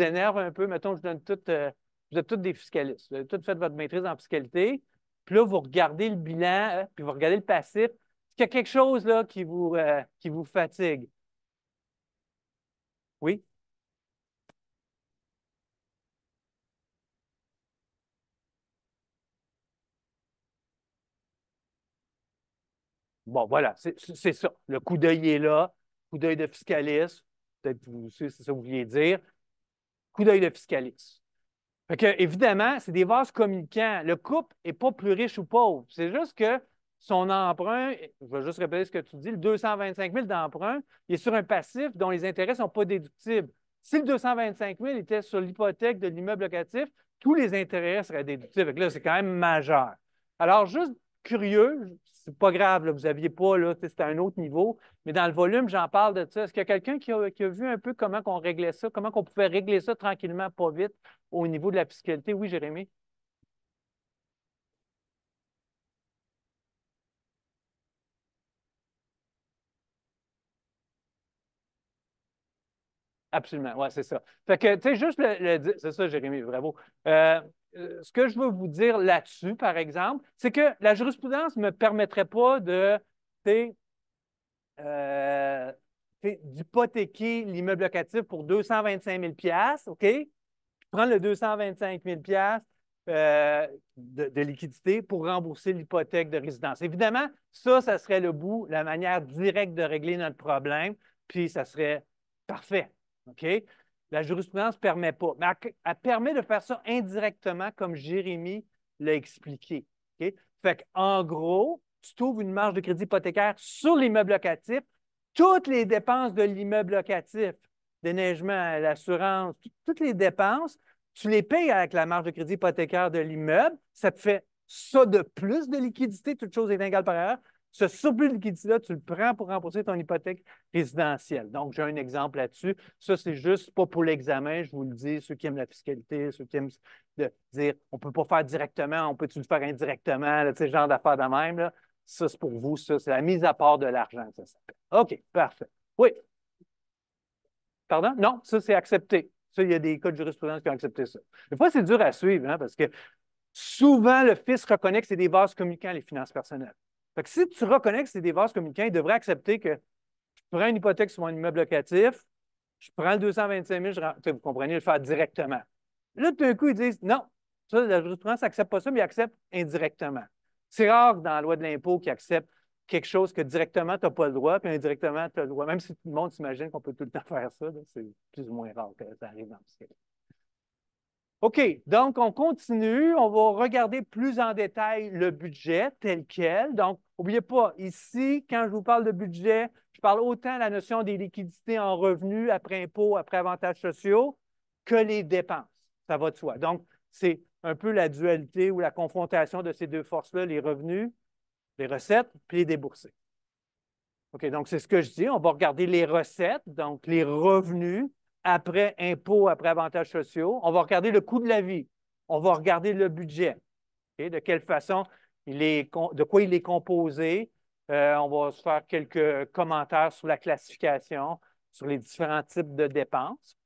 énerve un peu? Mettons, je donne tout, vous êtes tous des fiscalistes. Vous avez tous fait votre maîtrise en fiscalité. Puis là, vous regardez le bilan, puis vous regardez le passif. Est-ce qu'il y a quelque chose là qui vous fatigue? Oui? Bon, voilà, c'est ça. Le coup d'œil est là. Coup d'œil de fiscaliste. Peut-être c'est ça que vous vouliez dire. Coup d'œil de fiscaliste. Fait que, évidemment, c'est des vases communicants. Le couple n'est pas plus riche ou pauvre. C'est juste que son emprunt, je vais juste répéter ce que tu dis, le 225 000 d'emprunt, il est sur un passif dont les intérêts ne sont pas déductibles. Si le 225 000 était sur l'hypothèque de l'immeuble locatif, tous les intérêts seraient déductibles. Fait que là, c'est quand même majeur. Alors, juste curieux, c'est pas grave, là, vous n'aviez pas, là, c'était à un autre niveau, mais dans le volume, j'en parle de ça. Est-ce qu'il y a quelqu'un qui a vu un peu comment on réglait ça, comment on pouvait régler ça tranquillement, pas vite, au niveau de la fiscalité? Oui, Jérémy? Absolument, oui, c'est ça. Fait que, tu sais, juste c'est ça, Jérémy, bravo. Euh, Ce que je veux vous dire là-dessus, par exemple, c'est que la jurisprudence ne me permettrait pas de, tu sais, euh, d'hypothéquer l'immeuble locatif pour 225 000 OK? Je prends le 225 000 de liquidité pour rembourser l'hypothèque de résidence. Évidemment, ça serait le bout, la manière directe de régler notre problème, puis ça serait parfait. OK? La jurisprudence ne permet pas, mais elle permet de faire ça indirectement, comme Jérémy l'a expliqué. OK? Fait qu'en gros, tu trouves une marge de crédit hypothécaire sur l'immeuble locatif, toutes les dépenses de l'immeuble locatif, déneigement, l'assurance, toutes les dépenses, tu les payes avec la marge de crédit hypothécaire de l'immeuble, ça te fait ça de plus de liquidité, toute chose est égale par ailleurs. Ce surplus de liquidité-là, tu le prends pour rembourser ton hypothèque résidentielle. Donc, j'ai un exemple là-dessus. Ça, c'est juste pas pour l'examen, je vous le dis, ceux qui aiment la fiscalité, ceux qui aiment de dire on ne peut pas faire directement, on peut-tu le faire indirectement, là, ce genre d'affaires de même. Là. Ça, c'est pour vous, ça, c'est la mise à part de l'argent, ça s'appelle. OK, parfait. Oui, pardon? Non, ça, c'est accepté. Ça, il y a des cas de jurisprudence qui ont accepté ça. Des fois, c'est dur à suivre, hein, parce que souvent, le fisc reconnaît que c'est des vases communicants, les finances personnelles. Fait que si tu reconnais que c'est des vases communicants, il devrait accepter que je prends une hypothèque sur mon immeuble locatif, je prends le 225 000, vous comprenez, le faire directement. Là, tout d'un coup, ils disent non, ça, la jurisprudence n'accepte pas ça, mais ils acceptent indirectement. C'est rare dans la loi de l'impôt qu'ils acceptent quelque chose que directement, tu n'as pas le droit, puis indirectement, tu as le droit. Même si tout le monde s'imagine qu'on peut tout le temps faire ça, c'est plus ou moins rare que ça arrive dans le fiscal. OK, donc on continue. On va regarder plus en détail le budget tel quel. Donc, n'oubliez pas, ici, quand je vous parle de budget, je parle autant de la notion des liquidités en revenus, après impôts, après avantages sociaux, que les dépenses. Ça va de soi. Donc, c'est un peu la dualité ou la confrontation de ces deux forces-là, les revenus, les recettes, puis les déboursés. OK, donc c'est ce que je dis. On va regarder les recettes, donc les revenus après impôts, après avantages sociaux. On va regarder le coût de la vie. On va regarder le budget. OK, de quelle façon de quoi il est composé. On va se faire quelques commentaires sur la classification, sur les différents types de dépenses.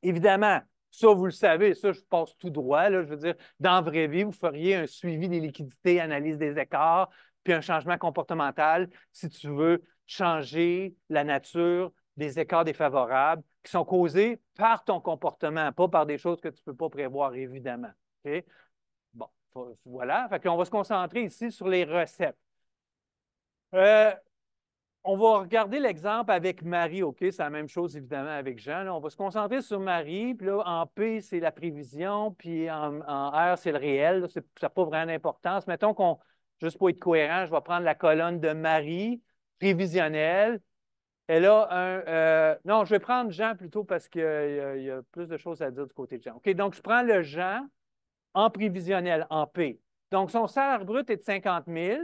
Évidemment, ça, vous le savez, ça, je passe tout droit. Là, je veux dire, dans la vraie vie, vous feriez un suivi des liquidités, analyse des écarts, puis un changement comportemental si tu veux changer la nature des écarts défavorables qui sont causés par ton comportement, pas par des choses que tu ne peux pas prévoir, évidemment. OK? Bon, voilà. Fait qu'on va se concentrer ici sur les recettes. Euh, on va regarder l'exemple avec Marie, OK? C'est la même chose, évidemment, avec Jean. Là. On va se concentrer sur Marie, puis là, en P, c'est la prévision, puis en R, c'est le réel. Là, ça n'a pas vraiment d'importance. Mettons qu'on, juste pour être cohérent, je vais prendre la colonne de Marie, prévisionnelle, Elle a un. Non, je vais prendre Jean plutôt parce qu'il y a plus de choses à dire du côté de Jean. OK, donc je prends le Jean en prévisionnel, en P. Donc, son salaire brut est de 50 000.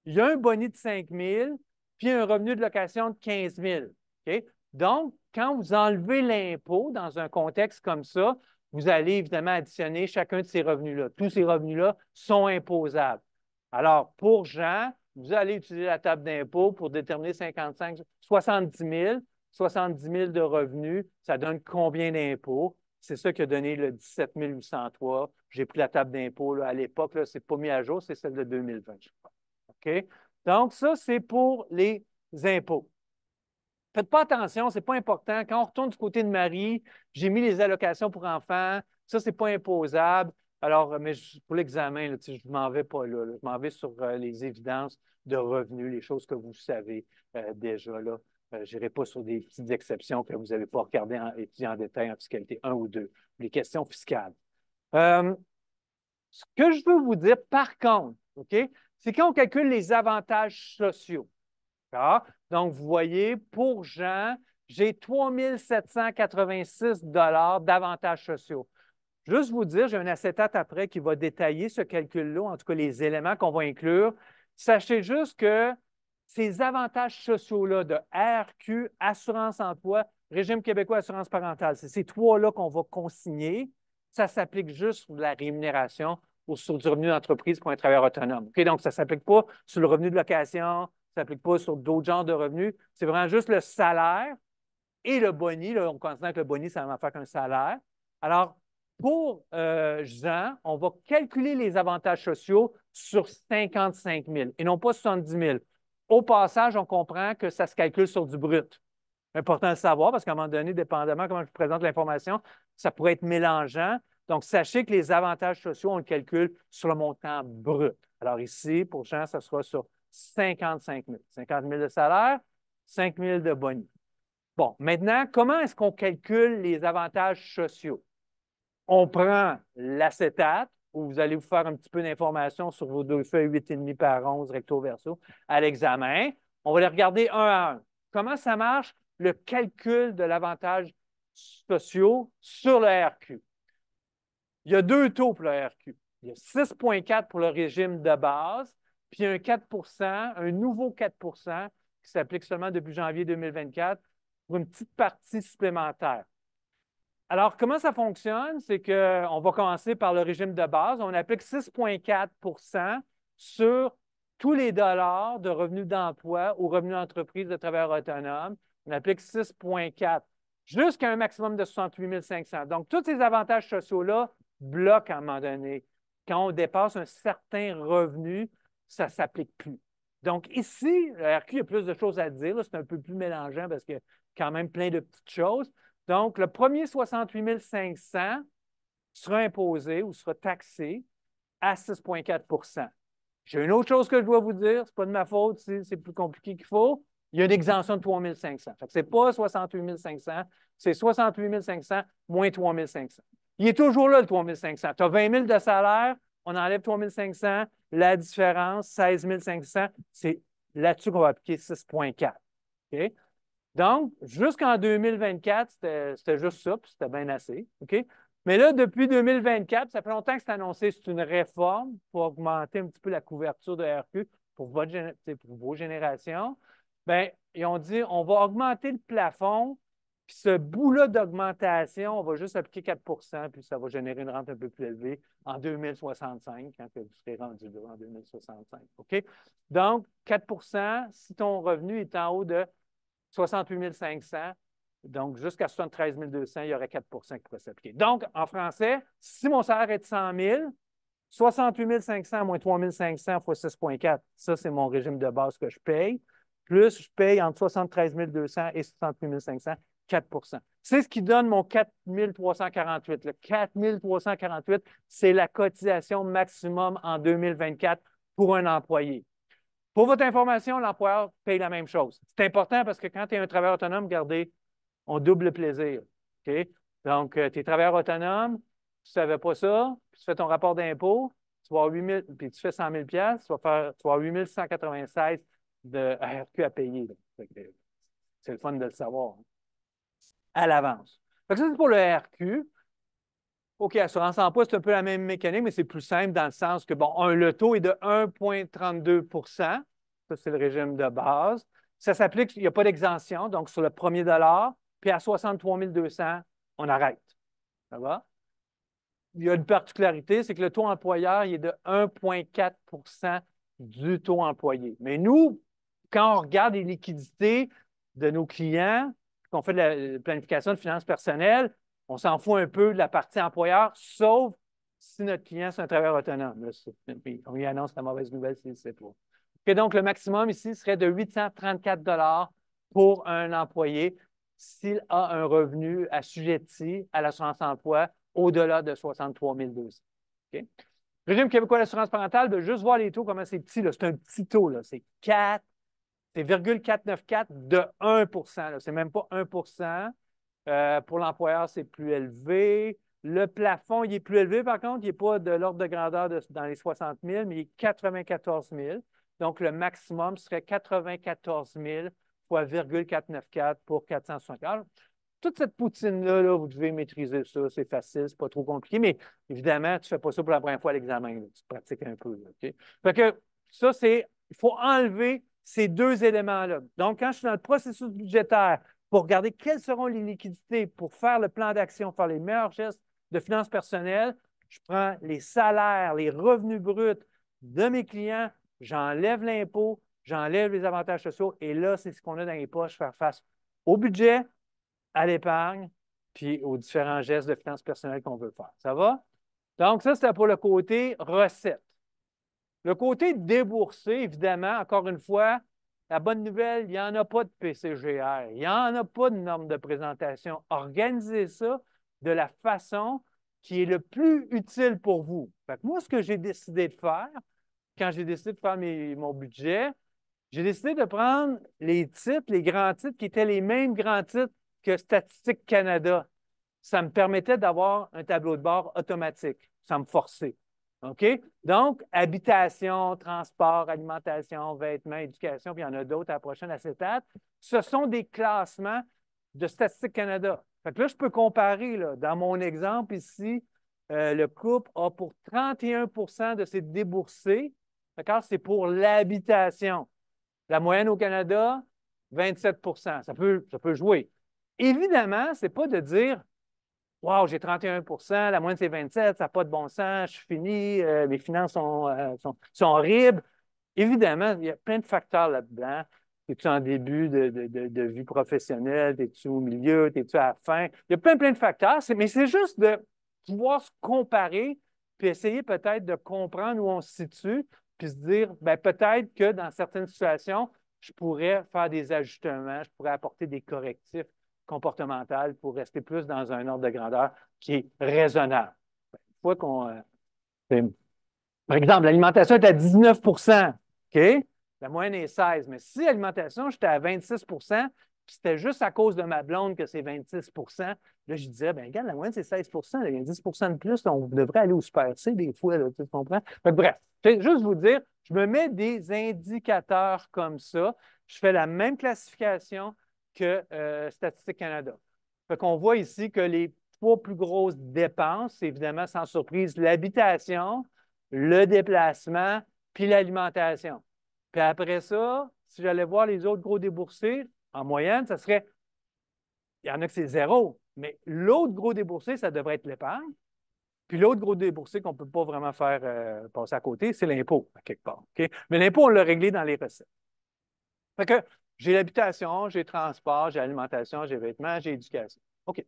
Il y a un boni de 5 000, puis un revenu de location de 15 000. OK? Donc, quand vous enlevez l'impôt dans un contexte comme ça, vous allez évidemment additionner chacun de ces revenus-là. Tous ces revenus-là sont imposables. Alors, pour Jean, vous allez utiliser la table d'impôt pour déterminer 55, 70 000. 70 000 de revenus, ça donne combien d'impôts? C'est ça qui a donné le 17 803. J'ai pris la table d'impôt à l'époque, ce n'est pas mis à jour, c'est celle de 2020, je crois. OK? Donc, ça, c'est pour les impôts. Faites pas attention, ce n'est pas important. Quand on retourne du côté de Marie, j'ai mis les allocations pour enfants. Ça, ce n'est pas imposable. Alors, mais pour l'examen, je ne m'en vais pas là. Je m'en vais sur les évidences de revenus, les choses que vous savez déjà là. Je n'irai pas sur des petites exceptions que vous n'avez pas regardées étudié en détail en fiscalité 1 ou 2, les questions fiscales. Ce que je veux vous dire, par contre, OK, c'est quand on calcule les avantages sociaux. Donc, vous voyez, pour Jean, j'ai 3 786 d'avantages sociaux. Juste vous dire, j'ai un acétate après qui va détailler ce calcul-là, en tout cas les éléments qu'on va inclure. Sachez juste que ces avantages sociaux-là de RQ, assurance emploi, régime québécois, assurance parentale, c'est ces trois-là qu'on va consigner. Ça s'applique juste sur la rémunération ou sur du revenu d'entreprise pour un travailleur autonome. OK? Donc, ça ne s'applique pas sur le revenu de location, ça ne s'applique pas sur d'autres genres de revenus. C'est vraiment juste le salaire et le boni. Là, on considère que le boni, ça va faire qu'un salaire. Alors, pour Jean, on va calculer les avantages sociaux sur 55 000 et non pas 70 000. Au passage, on comprend que ça se calcule sur du brut. Important de savoir parce qu'à un moment donné, dépendamment de comment je vous présente l'information, ça pourrait être mélangeant. Donc, sachez que les avantages sociaux, on le calcule sur le montant brut. Alors ici, pour Jean, ça sera sur 55 000. 50 000 de salaire, 5 000 de boni. Bon, maintenant, comment est-ce qu'on calcule les avantages sociaux? On prend l'acétate, où vous allez vous faire un petit peu d'informations sur vos deux feuilles 8,5 par 11 recto verso à l'examen. On va les regarder un à un. Comment ça marche, le calcul de l'avantage sociaux sur le RQ? Il y a deux taux pour le RQ. Il y a 6,4 pour le régime de base, puis un 4 un nouveau 4 qui s'applique seulement depuis janvier 2024 pour une petite partie supplémentaire. Alors, comment ça fonctionne? C'est qu'on va commencer par le régime de base. On applique 6,4 sur tous les dollars de revenus d'emploi ou revenus d'entreprise de travailleurs autonomes. On applique 6,4 jusqu'à un maximum de 68 500. Donc, tous ces avantages sociaux-là bloquent à un moment donné. Quand on dépasse un certain revenu, ça ne s'applique plus. Donc, ici, le RQ, il y a plus de choses à dire. C'est un peu plus mélangeant parce qu'il y a quand même plein de petites choses. Donc, le premier 68 500 sera imposé ou sera taxé à 6,4 %. J'ai une autre chose que je dois vous dire, ce n'est pas de ma faute si c'est plus compliqué qu'il faut. Il y a une exemption de 3 500. Ce n'est pas 68 500, c'est 68 500 moins 3 500. Il est toujours là, le 3 500. Tu as 20 000 de salaire, on enlève 3 500, la différence, 16 500, c'est là-dessus qu'on va appliquer 6,4. OK? Donc, jusqu'en 2024, c'était juste ça, puis c'était bien assez. OK? Mais là, depuis 2024, ça fait longtemps que c'est annoncé, c'est une réforme pour augmenter un petit peu la couverture de RQ pour vos générations. Bien, ils ont dit, on va augmenter le plafond, puis ce bout-là d'augmentation, on va juste appliquer 4 puis ça va générer une rente un peu plus élevée en 2065, quand vous serez rendu là en 2065. OK? Donc, 4 si ton revenu est en haut de 68 500, donc jusqu'à 73 200, il y aurait 4 qui pourraient s'appliquer. Donc, en français, si mon salaire est de 100 000, 68 500 moins 3 500 fois 6,4, ça, c'est mon régime de base que je paye. Plus, je paye entre 73 200 et 68 500, 4 C'est ce qui donne mon 4 348. Le 4 348, c'est la cotisation maximum en 2024 pour un employé. Pour votre information, l'employeur paye la même chose. C'est important parce que quand tu es un travailleur autonome, regardez, on double le plaisir. OK? Donc, tu es travailleur autonome, tu ne savais pas ça, puis tu fais ton rapport d'impôt, tu vas avoir 8 000, puis tu fais 100 000 tu vas avoir 8 196 de RQ à payer. C'est le fun de le savoir à l'avance. Ça, c'est pour le RQ. OK, assurance emploi, c'est un peu la même mécanique, mais c'est plus simple dans le sens que, bon, le taux est de 1,32 %. Ça, c'est le régime de base. Ça s'applique, il n'y a pas d'exemption, donc sur le premier dollar, puis à 63 200, on arrête. Ça va? Il y a une particularité, c'est que le taux employeur il est de 1,4 % du taux employé. Mais nous, quand on regarde les liquidités de nos clients, qu'on fait de la planification de finances personnelles, on s'en fout un peu de la partie employeur, sauf si notre client, c'est un travailleur autonome. Là, on lui annonce la mauvaise nouvelle s'il ne sait pas. Et donc, le maximum ici serait de 834 $ pour un employé s'il a un revenu assujetti à l'assurance emploi au-delà de 63 200. Okay? Régime québécois d'assurance parentale, de juste voir les taux, comment c'est petit. C'est un petit taux. C'est 4, c'est 0,494 de 1 %. C'est même pas 1 %. Pour l'employeur, c'est plus élevé. Le plafond, il est plus élevé, par contre. Il n'est pas de l'ordre de grandeur dans les 60 000, mais il est 94 000. Donc, le maximum serait 94 000 fois 0,494 pour 460. Toute cette poutine-là, là, vous devez maîtriser ça, c'est facile, c'est pas trop compliqué, mais évidemment, tu ne fais pas ça pour la première fois à l'examen, tu pratiques un peu. Là, OK? Fait que ça, il faut enlever ces deux éléments-là. Donc, quand je suis dans le processus budgétaire pour regarder quelles seront les liquidités pour faire le plan d'action, faire les meilleurs gestes de finances personnelles, je prends les salaires, les revenus bruts de mes clients, j'enlève l'impôt, j'enlève les avantages sociaux, et là, c'est ce qu'on a dans les poches, faire face au budget, à l'épargne, puis aux différents gestes de finances personnelles qu'on veut faire. Ça va? Donc, ça, c'était pour le côté recette. Le côté déboursé, évidemment, encore une fois, la bonne nouvelle, il n'y en a pas de PCGR, il n'y en a pas de norme de présentation. Organisez ça de la façon qui est le plus utile pour vous. Fait que moi, ce que j'ai décidé de faire, quand j'ai décidé de faire mon budget, j'ai décidé de prendre les titres, les grands titres qui étaient les mêmes grands titres que Statistique Canada. Ça me permettait d'avoir un tableau de bord automatique, sans me forcer. OK? Donc, habitation, transport, alimentation, vêtements, éducation, puis il y en a d'autres à la prochaine acétate. Ce sont des classements de Statistique Canada. Fait que là, je peux comparer. Là, dans mon exemple ici, le couple a pour 31 % de ses déboursés. D'accord? C'est pour l'habitation. La moyenne au Canada, 27 %. Ça peut jouer. Évidemment, ce n'est pas de dire wow, j'ai 31 % la moyenne c'est 27, ça n'a pas de bon sens, je suis fini, mes finances sont horribles. Évidemment, il y a plein de facteurs là-dedans. Es-tu en début de vie professionnelle? Es-tu au milieu? Es-tu à la fin? Il y a plein de facteurs, mais c'est juste de pouvoir se comparer puis essayer peut-être de comprendre où on se situe puis se dire, ben, peut-être que dans certaines situations, je pourrais faire des ajustements, je pourrais apporter des correctifs comportementaux pour rester plus dans un ordre de grandeur qui est raisonnable. Une fois par exemple, l'alimentation est à 19 %, OK? La moyenne est 16. Mais si l'alimentation, j'étais à 26 %, puis c'était juste à cause de ma blonde que c'est 26 %, là, je disais, bien, regarde, la moyenne, c'est 16 %, il y a 10 % de plus, on devrait aller au Super C des fois, là, tu comprends? Fait que, bref, je vais juste vous dire, je me mets des indicateurs comme ça. Je fais la même classification que Statistique Canada. Fait qu'on voit ici que les trois plus grosses dépenses, c'est évidemment, sans surprise, l'habitation, le déplacement, puis l'alimentation. Puis après ça, si j'allais voir les autres gros déboursés, en moyenne, ça serait, il y en a que c'est zéro, mais l'autre gros déboursé, ça devrait être l'épargne. Puis l'autre gros déboursé qu'on ne peut pas vraiment faire passer à côté, c'est l'impôt, à quelque part. OK? Mais l'impôt, on l'a réglé dans les recettes. Fait que j'ai l'habitation, j'ai le transport, j'ai l'alimentation, j'ai les vêtements, j'ai l'éducation. OK.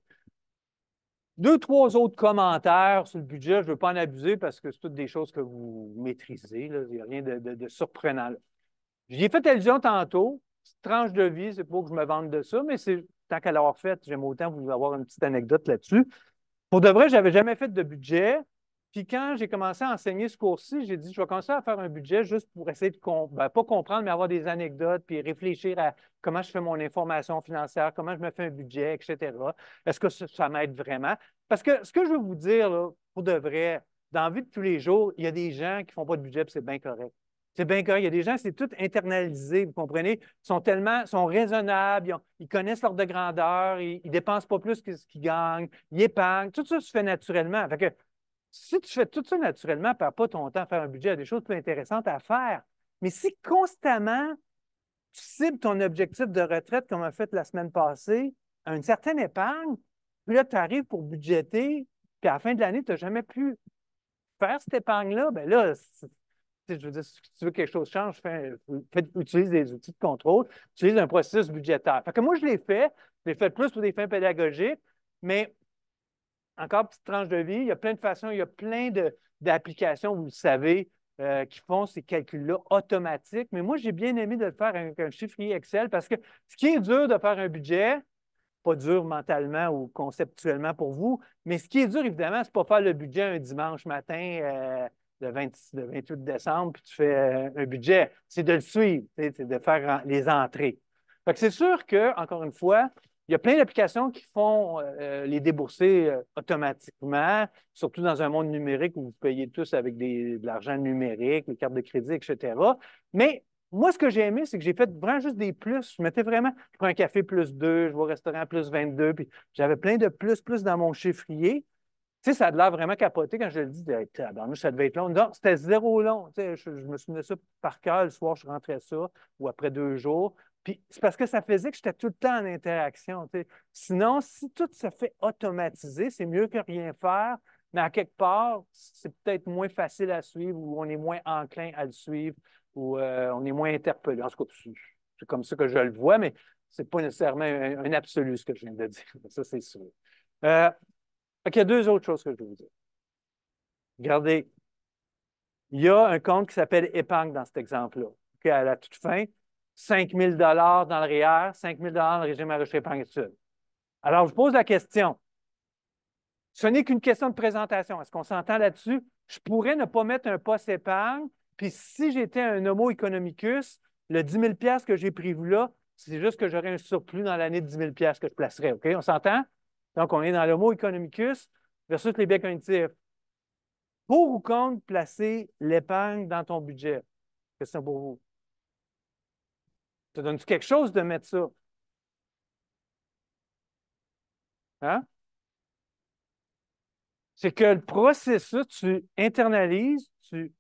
Deux, trois autres commentaires sur le budget. Je ne veux pas en abuser parce que c'est toutes des choses que vous maîtrisez. Là. Il n'y a rien de surprenant là. J'y ai fait allusion tantôt. Petite tranche de vie, c'est pas que je me vante de ça, mais c'est tant qu'à l'avoir fait, j'aime autant vous avoir une petite anecdote là-dessus. Pour de vrai, je n'avais jamais fait de budget. Puis quand j'ai commencé à enseigner ce cours-ci, j'ai dit, je vais commencer à faire un budget juste pour essayer de, pas comprendre, mais avoir des anecdotes, puis réfléchir à comment je fais mon information financière, comment je me fais un budget, etc. Est-ce que ça m'aide vraiment? Parce que ce que je veux vous dire, là, pour de vrai, dans la vie de tous les jours, il y a des gens qui ne font pas de budget, puis c'est bien correct. C'est bien correct. Il y a des gens, c'est tout internalisé, vous comprenez? Sont raisonnables, ils connaissent l'ordre de grandeur, ils ne dépensent pas plus que ce qu'ils gagnent, ils épargnent. Tout ça se fait naturellement. Fait que si tu fais tout ça naturellement, perds pas ton temps à faire un budget, il y a des choses plus intéressantes à faire. Mais si constamment tu cibles ton objectif de retraite, comme on a fait la semaine passée, à une certaine épargne, puis là, tu arrives pour budgéter, puis à la fin de l'année, tu n'as jamais pu faire cette épargne-là, bien là, je veux dire, si tu veux que quelque chose change, utilise des outils de contrôle, utilise un processus budgétaire. Fait que moi, je l'ai fait plus pour des fins pédagogiques, mais encore petite tranche de vie, il y a plein de façons, il y a plein d'applications, vous le savez, qui font ces calculs-là automatiques. Mais moi, j'ai bien aimé de le faire avec un chiffrier Excel parce que ce qui est dur de faire un budget, pas dur mentalement ou conceptuellement pour vous, mais ce qui est dur, évidemment, c'est pas faire le budget un dimanche matin le 28 décembre, puis tu fais un budget. C'est de le suivre, c'est de faire les entrées. Fait que c'est sûr que, encore une fois, il y a plein d'applications qui font les débourser automatiquement, surtout dans un monde numérique où vous payez tous avec de l'argent numérique, les cartes de crédit, etc. Mais moi, ce que j'ai aimé, c'est que j'ai fait vraiment juste des plus. Je mettais vraiment, je prends un café plus 2, je vais au restaurant plus 22, puis j'avais plein de plus dans mon chiffrier. Tu sais, ça a l'air vraiment capoté quand je le dis. Tabarnouche, ça devait être long. Non, c'était zéro long. Tu sais, je me souvenais ça par cœur. Le soir, je rentrais ça, ou après 2 jours. Puis c'est parce que ça faisait que j'étais tout le temps en interaction. Tu sais. Sinon, si tout se fait automatiser, c'est mieux que rien faire. Mais à quelque part, c'est peut-être moins facile à suivre ou on est moins enclin à le suivre ou on est moins interpellé. En tout cas, c'est comme ça que je le vois, mais ce n'est pas nécessairement un absolu ce que je viens de dire. Ça, c'est sûr. Euh, il y a deux autres choses que je veux vous dire. Regardez, il y a un compte qui s'appelle épargne dans cet exemple-là. OK, à la toute fin, 5 000 dans le REER, 5 000 dans le régime à recherche épargne études. Alors, je pose la question. Ce n'est qu'une question de présentation. Est-ce qu'on s'entend là-dessus? Je pourrais ne pas mettre un poste épargne, puis si j'étais un homo economicus, le 10 000 que j'ai prévu là, c'est juste que j'aurais un surplus dans l'année de 10 000 que je placerais. OK? On s'entend? Donc, on est dans l'homo economicus versus les biens cognitifs. Pour ou contre placer l'épargne dans ton budget? Question pour vous. Ça donne-tu quelque chose de mettre ça? Hein? C'est que le processus, tu internalises, tu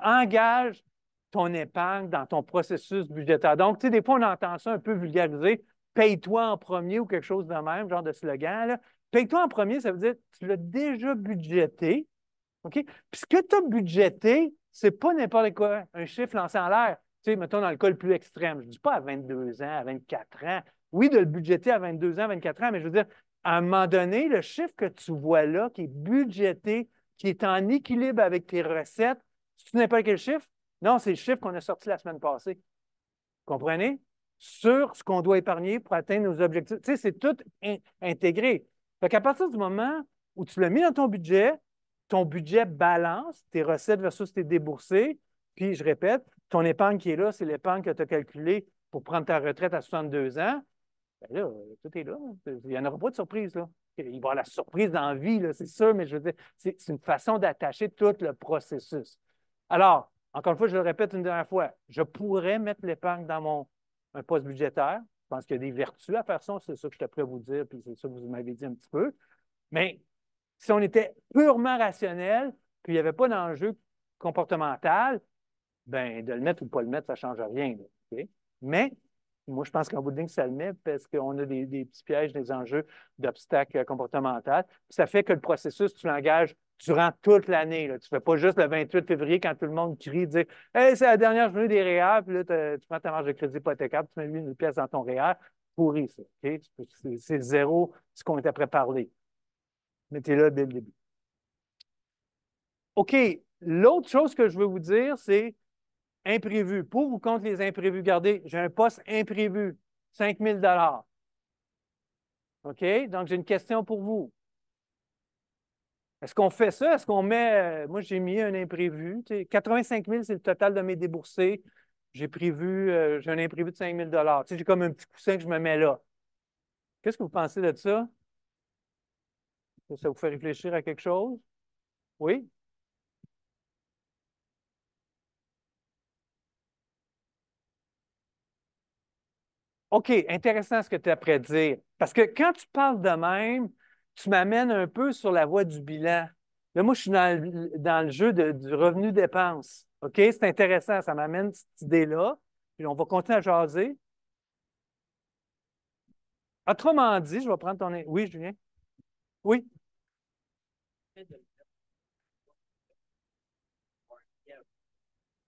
engages ton épargne dans ton processus budgétaire. Donc, tu sais, des fois, on entend ça un peu vulgarisé, paye-toi en premier ou quelque chose de même, genre de slogan. Là. Paye-toi en premier, ça veut dire que tu l'as déjà budgété. OK? Puis ce que tu as budgété, c'est pas n'importe quoi, un chiffre lancé en l'air. Tu sais, mettons dans le cas le plus extrême, je ne dis pas à 22 ans, à 24 ans. Oui, de le budgéter à 22 ans, 24 ans, mais je veux dire, à un moment donné, le chiffre que tu vois là, qui est budgété, qui est en équilibre avec tes recettes, c'est n'importe quel chiffre? Non, c'est le chiffre qu'on a sorti la semaine passée. Vous comprenez? Sur ce qu'on doit épargner pour atteindre nos objectifs. Tu sais, c'est tout intégré. Fait qu'à partir du moment où tu l'as mis dans ton budget balance, tes recettes versus tes déboursés, puis je répète, ton épargne qui est là, c'est l'épargne que tu as calculée pour prendre ta retraite à 62 ans. Bien là, tout est là. Il n'y en aura pas de surprise, là. Il va y avoir la surprise dans la vie, là, c'est sûr, mais je veux dire, c'est une façon d'attacher tout le processus. Alors, encore une fois, je le répète une dernière fois, je pourrais mettre l'épargne dans un poste budgétaire. Je pense qu'il y a des vertus à faire ça, c'est ça que je suis prêt à vous dire, puis c'est ça que vous m'avez dit un petit peu. Mais si on était purement rationnel, puis il n'y avait pas d'enjeu comportemental, ben de le mettre ou de ne pas le mettre, ça ne change rien. Là, okay? Mais moi, je pense qu'en bout de ligne, ça le met parce qu'on a des petits pièges, des enjeux d'obstacles comportementaux. Ça fait que le processus, tu l'engages durant toute l'année. Tu ne fais pas juste le 28 février quand tout le monde crie, dire hey, c'est la dernière journée des REER, puis là, tu prends ta marge de crédit hypothécaire, tu mets 8 000 pièces dans ton REER, pourri ça. Okay? C'est zéro ce qu'on était préparé. Mettez-le dès le début. OK. L'autre chose que je veux vous dire, c'est imprévu. Pour ou contre les imprévus? Regardez, j'ai un poste imprévu, 5 000 OK? Donc, j'ai une question pour vous. Est-ce qu'on fait ça? Est-ce qu'on met. Moi, j'ai mis un imprévu. 85 000, c'est le total de mes déboursés. J'ai un imprévu de 5 000 j'ai comme un petit coussin que je me mets là. Qu'est-ce que vous pensez de ça? Ça vous fait réfléchir à quelque chose? Oui? OK, intéressant ce que tu as à dire. Parce que quand tu parles de même, tu m'amènes un peu sur la voie du bilan. Là, moi, je suis dans le jeu du revenu-dépense. OK? C'est intéressant, ça m'amène cette idée-là. Puis on va continuer à jaser. Autrement dit, je vais prendre ton... Oui, Julien? Oui?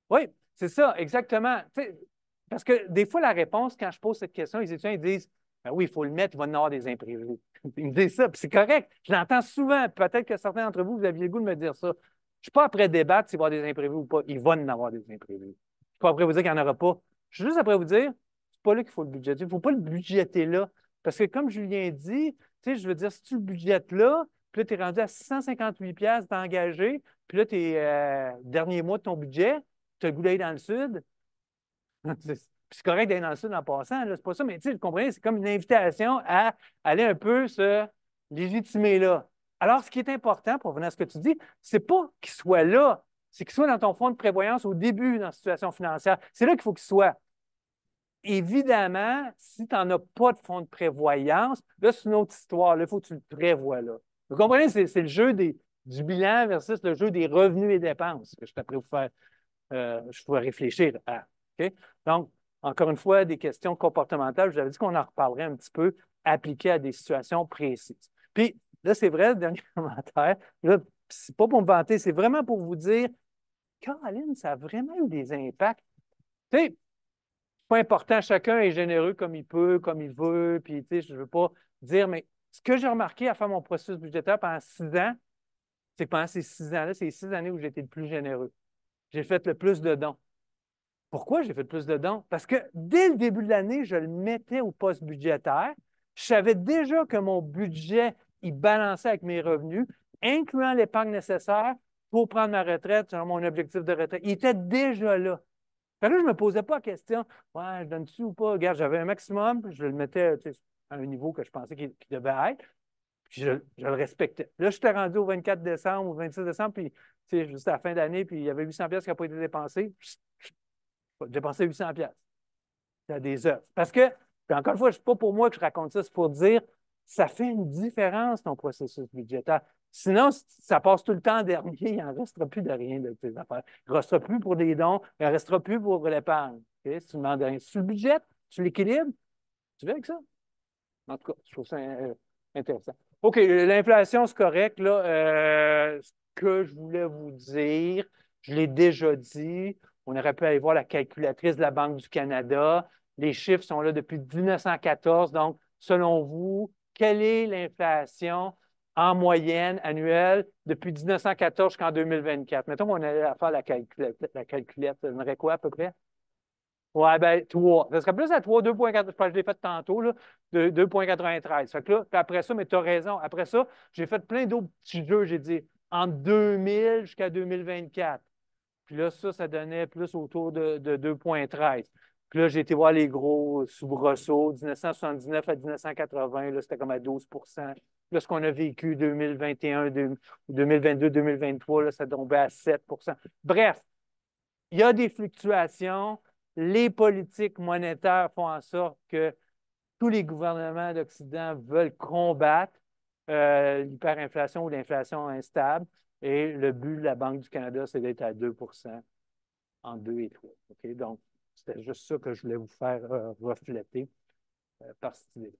Oui, c'est ça, exactement. Tu sais, parce que des fois, la réponse, quand je pose cette question, les étudiants ils disent ben oui, il faut le mettre, il va y en avoir des imprévus. Ils me disent ça, puis c'est correct. Je l'entends souvent. Peut-être que certains d'entre vous, vous aviez le goût de me dire ça. Je ne suis pas après débattre s'il va y avoir des imprévus ou pas. Il va y en avoir des imprévus. Je ne suis pas après vous dire qu'il n'y en aura pas. Je suis juste après vous dire c'est pas là qu'il faut le budgéter. Il ne faut pas le budgéter là. Parce que comme Julien dit, tu sais, je veux dire, si tu le budgètes là, puis là, tu es rendu à 658$ d'engagé, puis là, tu es dernier mois de ton budget, tu as le goût d'aller dans le sud. C'est correct d'aller dans le sud en passant, c'est pas ça, mais tu sais, vous comprenez, c'est comme une invitation à aller un peu se légitimer là. Alors, ce qui est important, pour venir à ce que tu dis, c'est pas qu'il soit là, c'est qu'il soit dans ton fonds de prévoyance au début dans la situation financière. C'est là qu'il faut qu'il soit. Évidemment, si tu n'en as pas de fonds de prévoyance, là, c'est une autre histoire. Là, il faut que tu le prévois là. Vous comprenez, c'est le jeu du bilan versus le jeu des revenus et dépenses que je t'apprends vous faire. Je pourrais réfléchir à. OK? Donc, encore une fois, des questions comportementales. Je vous avais dit qu'on en reparlerait un petit peu appliquées à des situations précises. Puis, là, c'est vrai, le dernier commentaire. Là, c'est pas pour me vanter, c'est vraiment pour vous dire, Caroline, ça a vraiment eu des impacts. Tu sais, pas important, chacun est généreux comme il peut, comme il veut. Puis, tu sais, je ne veux pas dire, mais ce que j'ai remarqué à faire mon processus budgétaire pendant 6 ans, c'est que pendant ces 6 ans-là, c'est les 6 années où j'ai été le plus généreux. J'ai fait le plus de dons. Pourquoi j'ai fait plus de dons? Parce que dès le début de l'année, je le mettais au poste budgétaire. Je savais déjà que mon budget, il balançait avec mes revenus, incluant l'épargne nécessaire pour prendre ma retraite, selon mon objectif de retraite. Il était déjà là. Fait que là, je ne me posais pas la question, ouais, je donne-tu ou pas? Regarde, j'avais un maximum, puis je le mettais à un niveau que je pensais qu'il devait être, puis je le respectais. Là, je suis rendu au 24 décembre, au 26 décembre, puis juste à la fin d'année, puis il y avait 800$ qui n'ont pas été dépensés. J'ai dépensé 800$. C'est des œuvres. Parce que, puis encore une fois, ce n'est pas pour moi que je raconte ça, c'est pour dire ça fait une différence ton processus budgétaire. Sinon, ça passe tout le temps en dernier, il n'en restera plus de rien de tes affaires. Il ne restera plus pour des dons, il n'en restera plus pour l'épargne. Okay? Si tu ne demandes rien. Si tu le budget, tu l'équilibres, tu veux avec ça? En tout cas, je trouve ça intéressant. OK, l'inflation, c'est correct. Là, ce que je voulais vous dire, je l'ai déjà dit. On aurait pu aller voir la calculatrice de la Banque du Canada. Les chiffres sont là depuis 1914. Donc, selon vous, quelle est l'inflation en moyenne annuelle depuis 1914 jusqu'en 2024? Mettons qu'on allait faire la calculette. La calculette, ça donnerait quoi à peu près? Ouais, ben 3. Ça serait plus à 3, 2,4. Je pense que je l'ai fait tantôt, là, de 2,93. Fait que là, puis après ça, mais tu as raison. Après ça, j'ai fait plein d'autres petits jeux. J'ai dit entre 2000 jusqu'à 2024. Puis là, ça donnait plus autour de 2,13. Puis là, j'ai été voir les gros soubresauts, 1979 à 1980, là, c'était comme à 12%. Là, ce qu'on a vécu 2021, 2022, 2023, là, ça tombait à 7%. Bref, il y a des fluctuations. Les politiques monétaires font en sorte que tous les gouvernements d'Occident veulent combattre l'hyperinflation ou l'inflation instable. Et le but de la Banque du Canada, c'est d'être à 2% en 2 et 3. OK? Donc, c'était juste ça que je voulais vous faire refléter par cette idée.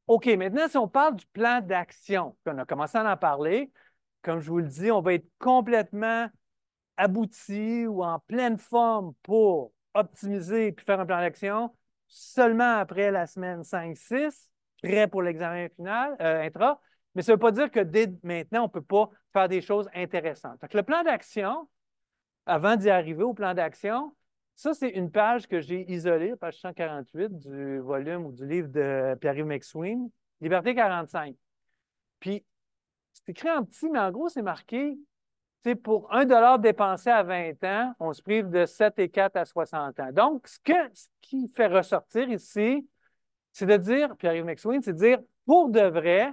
OK, maintenant, si on parle du plan d'action, on a commencé à en parler. Comme je vous le dis, on va être complètement abouti ou en pleine forme pour optimiser puis faire un plan d'action seulement après la semaine 5-6, prêt pour l'examen final, intra. Mais ça ne veut pas dire que dès maintenant, on ne peut pas faire des choses intéressantes. Donc, le plan d'action, avant d'y arriver au plan d'action, ça, c'est une page que j'ai isolée, page 148 du volume ou du livre de Pierre-Yves McSween, Liberté 45. Puis, c'est écrit en petit, mais en gros, c'est marqué pour 1$ dépensé à 20 ans, on se prive de 7,4 à 60 ans. Donc, ce qui fait ressortir ici, c'est de dire, Pierre-Yves McSween, c'est de dire, pour de vrai,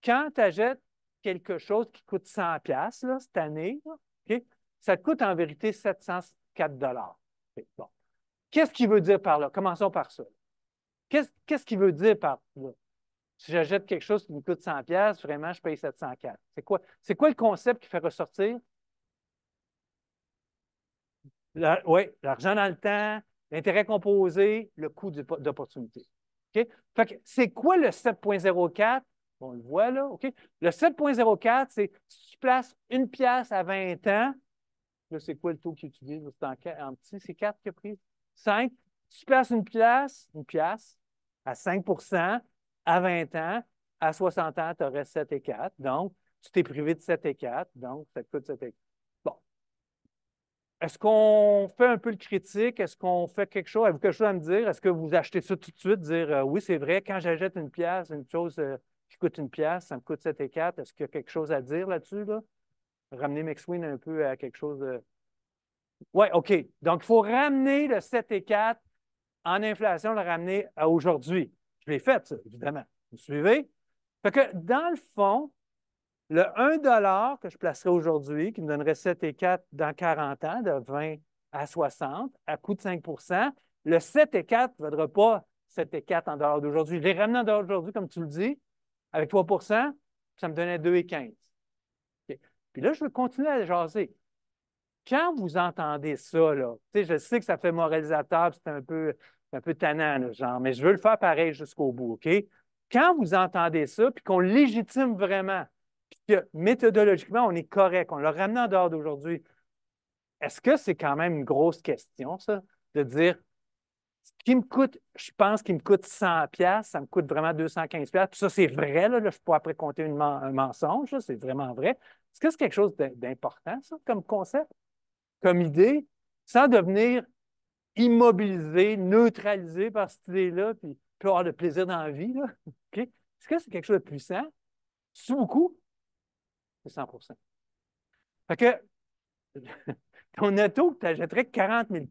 quand tu achètes quelque chose qui coûte 100$ là, cette année, là, OK, ça te coûte en vérité 704$. OK, bon. Qu'est-ce qu'il veut dire par là? Commençons par ça. Qu'est-ce qu'il veut dire par là? Si j'achète quelque chose qui me coûte 100$, vraiment, je paye 704. C'est quoi le concept qui fait ressortir? Oui, l'argent dans le temps, l'intérêt composé, le coût d'opportunité. OK? Fait que c'est quoi le 7,04? On le voit là, OK? Le 7,04, c'est si tu places une pièce à 20 ans, là, c'est quoi le taux qu'il utilise? C'est en petit, c'est 4 qu'il a pris? 5. Si tu places une pièce à 5 à 20 ans, à 60 ans, tu aurais 7,4. Donc, tu t'es privé de 7,4. Donc, ça te coûte 7,4. Bon. Est-ce qu'on fait un peu le critique? Est-ce qu'on fait quelque chose? Avez-vous quelque chose à me dire? Est-ce que vous achetez ça tout de suite? Dire oui, c'est vrai, quand j'achète une pièce, une chose qui coûte une pièce, ça me coûte 7,4. Est-ce qu'il y a quelque chose à dire là-dessus? Là? Ramener McSween un peu à quelque chose de. Oui, OK. Donc, il faut ramener le 7,4 en inflation, le ramener à aujourd'hui. Je l'ai fait, ça, évidemment. Vous suivez? Fait que dans le fond, le 1 $ que je placerais aujourd'hui, qui me donnerait 7,4 dans 40 ans, de 20 à 60, à coût de 5 le 7,4 ne vaudra pas 7,4 en dollars d'aujourd'hui. Je l'ai ramené en dollars d'aujourd'hui, comme tu le dis, avec 3 ça me donnait 2,15. OK. Puis là, je veux continuer à jaser. Quand vous entendez ça, là, je sais que ça fait moralisateur, c'est un peu tannant, là, genre, mais je veux le faire pareil jusqu'au bout, OK? Quand vous entendez ça, puis qu'on légitime vraiment, puis que méthodologiquement, on est correct, on l'a ramené en dehors d'aujourd'hui, est-ce que c'est quand même une grosse question, ça, de dire, ce qui me coûte, je pense qu'il me coûte 100$, ça me coûte vraiment 215$, puis ça, c'est vrai, là, je ne peux pas après compter un mensonge, là, c'est vraiment vrai. Est-ce que c'est quelque chose d'important, ça, comme concept? Comme idée, sans devenir immobilisé, neutralisé par cette idée-là, puis avoir de plaisir dans la vie. Là. OK? Est-ce que c'est quelque chose de puissant? Sous beaucoup, c'est 100 Fait que ton auto que tu achèterais 40 000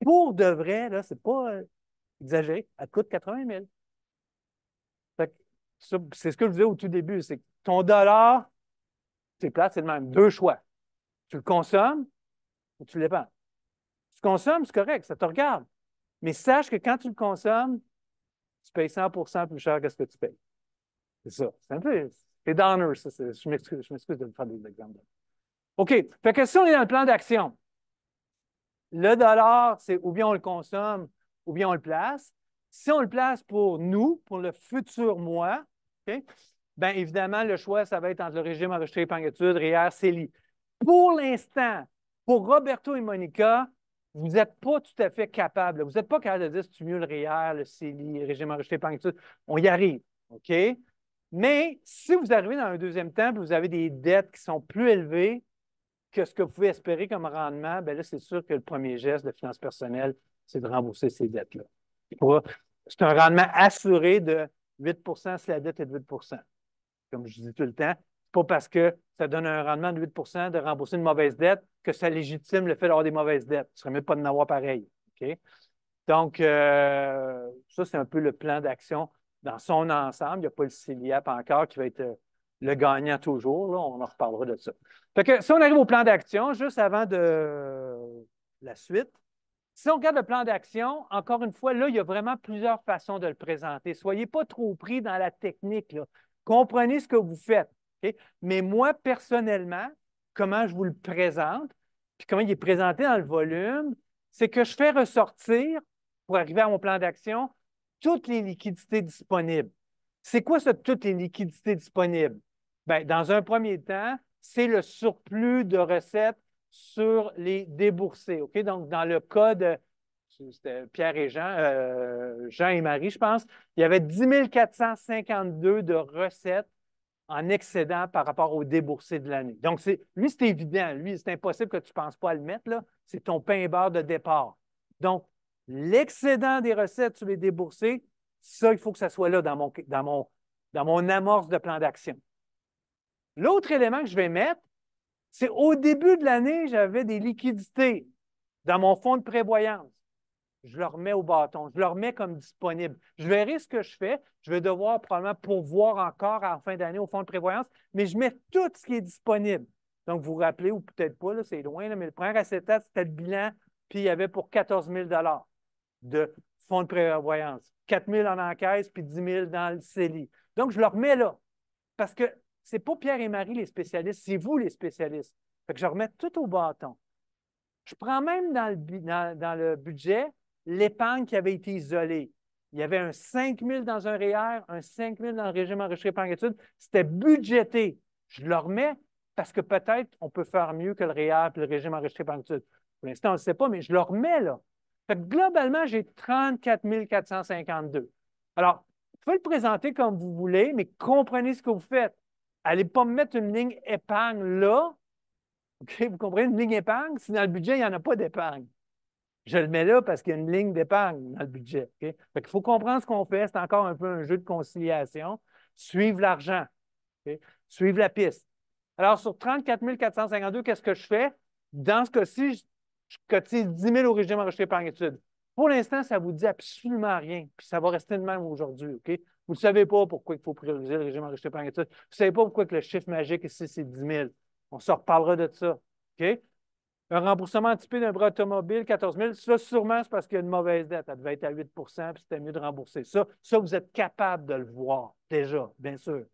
pour de vrai, là, c'est pas exagéré, elle te coûte 80 000. Fait que c'est ce que je disais au tout début, c'est que ton dollar, c'est plate, c'est le même. Deux choix. Tu le consommes ou tu l'épargnes. Tu consommes, c'est correct, ça te regarde. Mais sache que quand tu le consommes, tu payes 100 plus cher que ce que tu payes. C'est ça. C'est un peu. C'est downer, ça. Je m'excuse de me faire des exemples. OK. Fait que si on est dans le plan d'action, le dollar, c'est ou bien on le consomme, ou bien on le place. Si on le place pour nous, pour le futur mois, OK, bien évidemment, le choix, ça va être entre le régime enregistré épargne-études, REER, CELI. Pour l'instant, pour Roberto et Monica, vous n'êtes pas tout à fait capable. Vous n'êtes pas capable de dire si c'est mieux le REER, le CELI, le régime enregistré épargne-études. On y arrive. OK? Mais si vous arrivez dans un deuxième temps et vous avez des dettes qui sont plus élevées que ce que vous pouvez espérer comme rendement, bien là, c'est sûr que le premier geste de finances personnelles, c'est de rembourser ces dettes-là. C'est un rendement assuré de 8 si la dette est de 8 comme je dis tout le temps. C'est pas parce que ça donne un rendement de 8 de rembourser une mauvaise dette que ça légitime le fait d'avoir des mauvaises dettes. Ce serait mieux pas d'en avoir pareil. OK? Donc, ça, c'est un peu le plan d'action dans son ensemble. Il n'y a pas le CELIAP encore qui va être le gagnant toujours. Là. On en reparlera de ça. Fait que si on arrive au plan d'action, juste avant de la suite, si on regarde le plan d'action, encore une fois, là, il y a vraiment plusieurs façons de le présenter. Soyez pas trop pris dans la technique. Là. Comprenez ce que vous faites. OK? Mais moi, personnellement, comment je vous le présente, puis comment il est présenté dans le volume, c'est que je fais ressortir, pour arriver à mon plan d'action, toutes les liquidités disponibles. C'est quoi ça, toutes les liquidités disponibles? Bien, dans un premier temps, c'est le surplus de recettes sur les déboursés. OK? Donc, dans le cas de c'était Pierre et Jean, Jean et Marie, je pense, il y avait 10 452 de recettes en excédent par rapport aux déboursés de l'année. Donc, lui, c'est évident. Lui, c'est impossible que tu ne penses pas à le mettre, là. C'est ton pain et beurre de départ. Donc, l'excédent des recettes sur les déboursés, ça, il faut que ça soit là dans mon amorce de plan d'action. L'autre élément que je vais mettre, c'est au début de l'année, j'avais des liquidités dans mon fonds de prévoyance. Je le remets au bâton, je le remets comme disponible. Je verrai ce que je fais. Je vais devoir probablement pourvoir encore à la fin d'année au fonds de prévoyance, mais je mets tout ce qui est disponible. Donc, vous vous rappelez, ou peut-être pas, c'est loin, là, mais le premier acétate, c'était le bilan, puis il y avait pour 14 000 de fonds de prévoyance. 4 000 en encaisse, puis 10 000 dans le CELI. Donc, je le remets là. Parce que ce n'est pas Pierre et Marie les spécialistes, c'est vous les spécialistes. Fait que je remets tout au bâton. Je prends même dans le budget l'épargne qui avait été isolée. Il y avait un 5 000 dans un REER, un 5 000 dans le régime enrichissement épargne études. C'était budgété. Je le remets parce que peut-être on peut faire mieux que le REER et le régime enrichissement épargne études. Pour l'instant, on ne le sait pas, mais je le remets là. Fait que globalement, j'ai 34 452. Alors, vous pouvez le présenter comme vous voulez, mais comprenez ce que vous faites. Allez pas me mettre une ligne épargne là. OK, vous comprenez, une ligne épargne, si dans le budget, il n'y en a pas d'épargne. Je le mets là parce qu'il y a une ligne d'épargne dans le budget. OK? Fait qu'il faut comprendre ce qu'on fait. C'est encore un peu un jeu de conciliation. Suivre l'argent. OK? Suivre la piste. Alors, sur 34 452, qu'est-ce que je fais? Dans ce cas-ci, je cotise 10 000 au régime enregistré par études. Pour l'instant, ça ne vous dit absolument rien. Puis ça va rester de même aujourd'hui. OK? Vous ne savez pas pourquoi il faut prioriser le régime enregistré par études. Vous ne savez pas pourquoi que le chiffre magique ici, c'est 10 000. On se reparlera de ça. OK? Un remboursement anticipé d'un prêt automobile, 14 000, ça, sûrement, c'est parce qu'il y a une mauvaise dette. Elle devait être à 8 puis c'était mieux de rembourser. Ça, vous êtes capable de le voir déjà, bien sûr.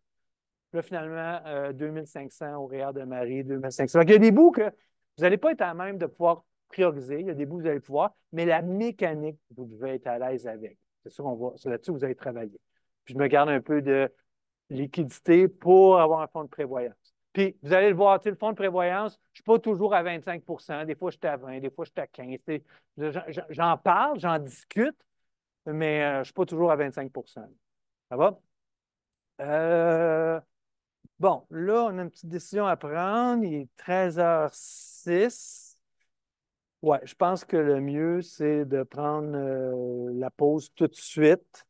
Là, finalement, 2 500 au REER de Marie, 2 500. Donc, il y a des bouts que vous n'allez pas être à même de pouvoir prioriser. Il y a des bouts que vous allez pouvoir, mais la mécanique, vous devez être à l'aise avec. C'est ça qu'on va. C'est là-dessus que vous allez travailler. Puis, je me garde un peu de liquidité pour avoir un fonds de prévoyance. Puis, vous allez le voir, le fonds de prévoyance, je ne suis pas toujours à 25 des fois, je suis à 20 des fois, je suis à 15 J'en parle, j'en discute, mais je ne suis pas toujours à 25 Ça va? Bon, là, on a une petite décision à prendre. Il est 13h06. Ouais, je pense que le mieux, c'est de prendre la pause tout de suite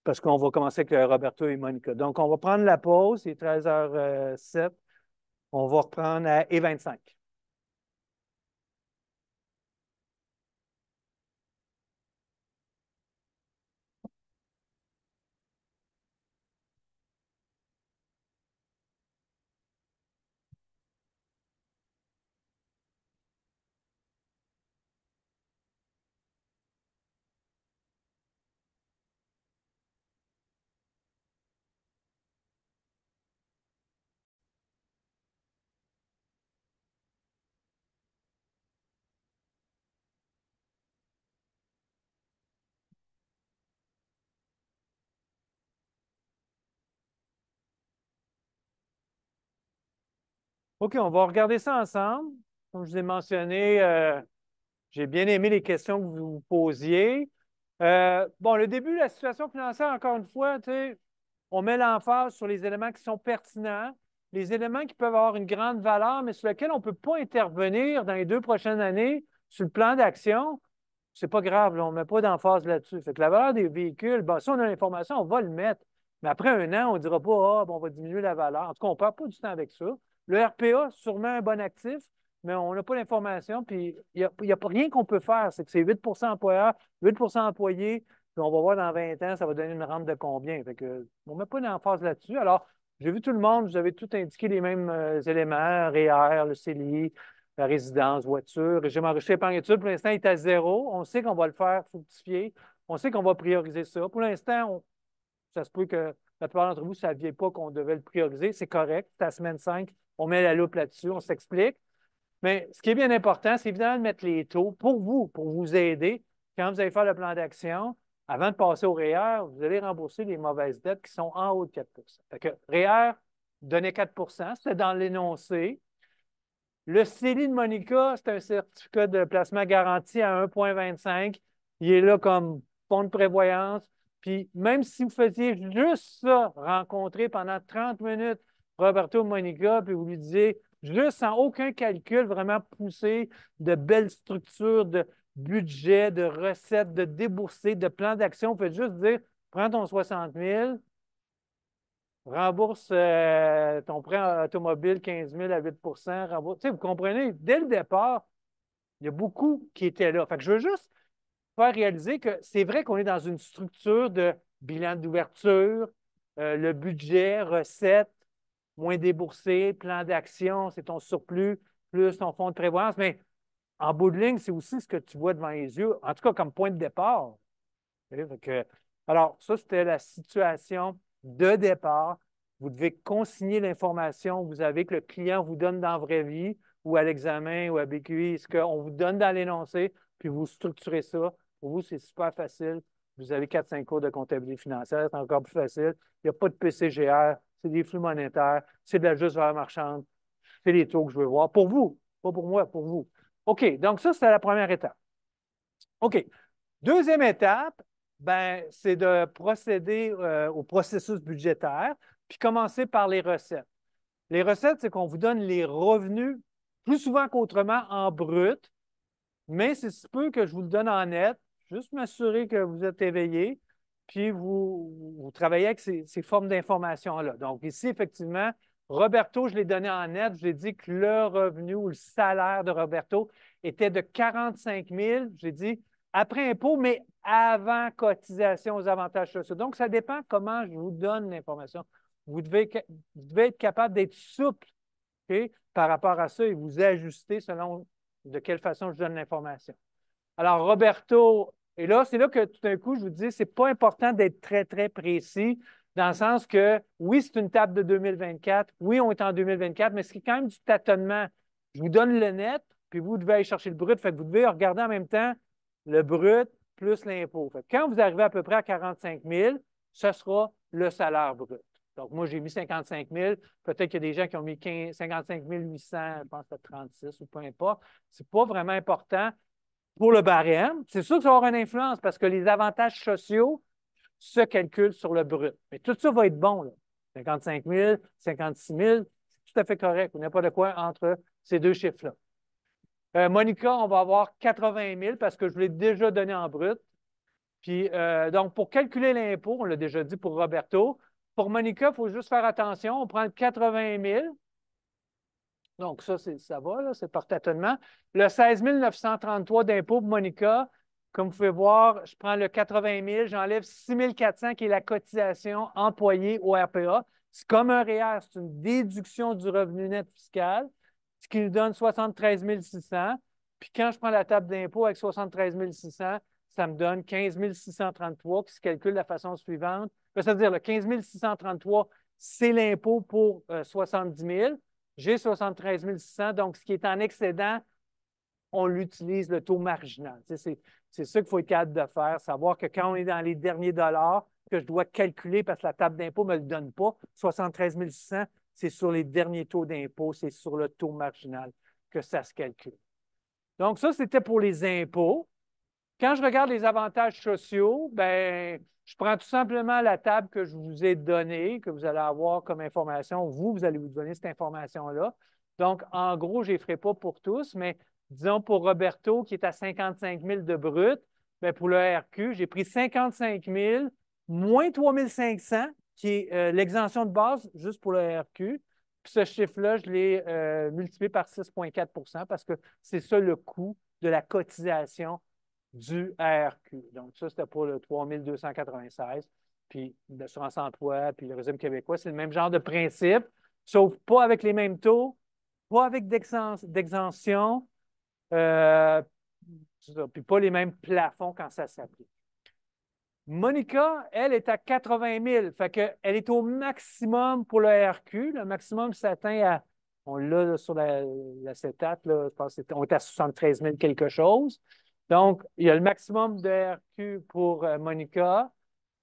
parce qu'on va commencer avec Roberto et Monica. Donc, on va prendre la pause. Il est 13h07. On va reprendre à E25. OK, on va regarder ça ensemble. Comme je vous ai mentionné, j'ai bien aimé les questions que vous vous posiez. Bon, le début de la situation financière, encore une fois, on met l'emphase sur les éléments qui sont pertinents, les éléments qui peuvent avoir une grande valeur, mais sur lesquels on ne peut pas intervenir dans les 2 prochaines années sur le plan d'action. C'est pas grave, là, on ne met pas d'emphase là-dessus. Fait que la valeur des véhicules, bon, si on a l'information, on va le mettre. Mais après un an, on ne dira pas, ah, bon, on va diminuer la valeur. En tout cas, on ne perd pas du temps avec ça. Le RPA, sûrement un bon actif, mais on n'a pas l'information, puis il n'y a pas rien qu'on peut faire. C'est que c'est 8 employeurs, 8 employés, puis on va voir dans 20 ans, ça va donner une rente de combien. Fait que, on ne met pas d'emphase là-dessus. Alors, j'ai vu tout le monde, vous avez tout indiqué les mêmes éléments, REER, le CELI, la résidence, voiture, régime enrichi épargne études, pour l'instant, il est à 0. On sait qu'on va le faire fructifier. On sait qu'on va prioriser ça. Pour l'instant, ça se peut que la plupart d'entre vous ne saviez pas qu'on devait le prioriser. C'est correct. C'est la semaine 5. On met la loupe là-dessus. On s'explique. Mais ce qui est bien important, c'est évidemment de mettre les taux pour vous aider. Quand vous allez faire le plan d'action, avant de passer au REER, vous allez rembourser les mauvaises dettes qui sont en haut de 4 Fait que REER, donnez 4 c'était dans l'énoncé. Le CELI de Monica, c'est un certificat de placement garanti à 1,25. Il est là comme fonds de prévoyance. Puis même si vous faisiez juste ça, rencontrer pendant 30 minutes Roberto Monica, puis vous lui disiez, juste sans aucun calcul vraiment poussé, de belles structures, de budget, de recettes, de déboursés, de plan d'action, vous faites juste dire, prends ton 60 000, rembourse ton prêt automobile 15 000 à 8 rembourse. Tu sais, vous comprenez, dès le départ, il y a beaucoup qui étaient là. Fait que je veux juste faire réaliser que c'est vrai qu'on est dans une structure de bilan d'ouverture, le budget, recettes, moins déboursé, plan d'action, c'est ton surplus, plus ton fonds de prévoyance. Mais en bout de ligne, c'est aussi ce que tu vois devant les yeux, en tout cas comme point de départ. Alors, ça, c'était la situation de départ. Vous devez consigner l'information que vous avez, que le client vous donne dans la vraie vie ou à l'examen ou à BQI, ce qu'on vous donne dans l'énoncé, puis vous structurez ça. Pour vous, c'est super facile. Vous avez 4-5 cours de comptabilité financière, c'est encore plus facile. Il n'y a pas de PCGR, c'est des flux monétaires, c'est de la juste valeur marchande, c'est les taux que je veux voir. Pour vous, pas pour moi, pour vous. OK, donc ça, c'était la première étape. OK. Deuxième étape, ben, c'est de procéder au processus budgétaire, puis commencer par les recettes. Les recettes, c'est qu'on vous donne les revenus plus souvent qu'autrement en brut, mais c'est si peu que je vous le donne en net, juste m'assurer que vous êtes éveillé, puis vous travaillez avec ces formes d'informations-là. Donc ici, effectivement, Roberto, je l'ai donné en net, je l'ai dit que le revenu ou le salaire de Roberto était de 45 000, j'ai dit après impôt, mais avant cotisation aux avantages sociaux. Donc, ça dépend comment je vous donne l'information. Vous devez être capable d'être souple, OK, par rapport à ça et vous ajuster selon de quelle façon je donne l'information. Alors, Roberto, et là, c'est là que tout d'un coup, je vous dis, c'est pas important d'être très, très précis, dans le sens que, oui, c'est une table de 2024, oui, on est en 2024, mais c'est quand même du tâtonnement. Je vous donne le net, puis vous devez aller chercher le brut. Fait que vous devez regarder en même temps le brut plus l'impôt. Fait que quand vous arrivez à peu près à 45 000, ce sera le salaire brut. Donc, moi, j'ai mis 55 000. Peut-être qu'il y a des gens qui ont mis 55 800, je pense que c'est 36 ou peu importe. Ce n'est pas vraiment important pour le barème. C'est sûr que ça va avoir une influence parce que les avantages sociaux se calculent sur le brut. Mais tout ça va être bon, là. 55 000, 56 000, c'est tout à fait correct. Ou n'importe quoi entre ces deux chiffres-là. Monica, on va avoir 80 000 parce que je vous l'ai déjà donné en brut. Puis, donc, pour calculer l'impôt, on l'a déjà dit pour Roberto. Pour Monica, il faut juste faire attention. On prend le 80 000. Donc, ça va, là, c'est par tâtonnement. Le 16 933 d'impôt pour Monica, comme vous pouvez voir, je prends le 80 000, j'enlève 6 400 qui est la cotisation employée au RPA. C'est comme un REER, c'est une déduction du revenu net fiscal, ce qui nous donne 73 600. Puis quand je prends la table d'impôt avec 73 600, ça me donne 15 633 qui se calcule de la façon suivante. C'est-à-dire, le 15 633, c'est l'impôt pour 70 000. J'ai 73 600, donc ce qui est en excédent, on l'utilise le taux marginal. C'est ça qu'il faut être capable de faire, savoir que quand on est dans les derniers dollars, que je dois calculer parce que la table d'impôt ne me le donne pas, 73 600, c'est sur les derniers taux d'impôt, c'est sur le taux marginal que ça se calcule. Donc, ça, c'était pour les impôts. Quand je regarde les avantages sociaux, ben, je prends tout simplement la table que je vous ai donnée, que vous allez avoir comme information. Vous allez vous donner cette information-là. Donc, en gros, je ne les ferai pas pour tous, mais disons pour Roberto, qui est à 55 000 de brut, bien, pour le RQ, j'ai pris 55 000 moins 3 500, qui est l'exemption de base juste pour le RQ. Puis ce chiffre-là, je l'ai multiplié par 6,4 parce que c'est ça le coût de la cotisation du RQ. Donc, ça, c'était pour le 3296. Puis l'assurance emploi, puis le régime québécois, c'est le même genre de principe, sauf pas avec les mêmes taux, pas avec d'exemption, puis pas les mêmes plafonds quand ça s'applique. Monica, elle, est à 80 000. Fait qu'elle est au maximum pour le RQ. Le maximum s'atteint à, on l'a là, sur la CETAT, là, je pense qu'on est à 73 000 quelque chose. Donc, il y a le maximum de RQ pour Monica,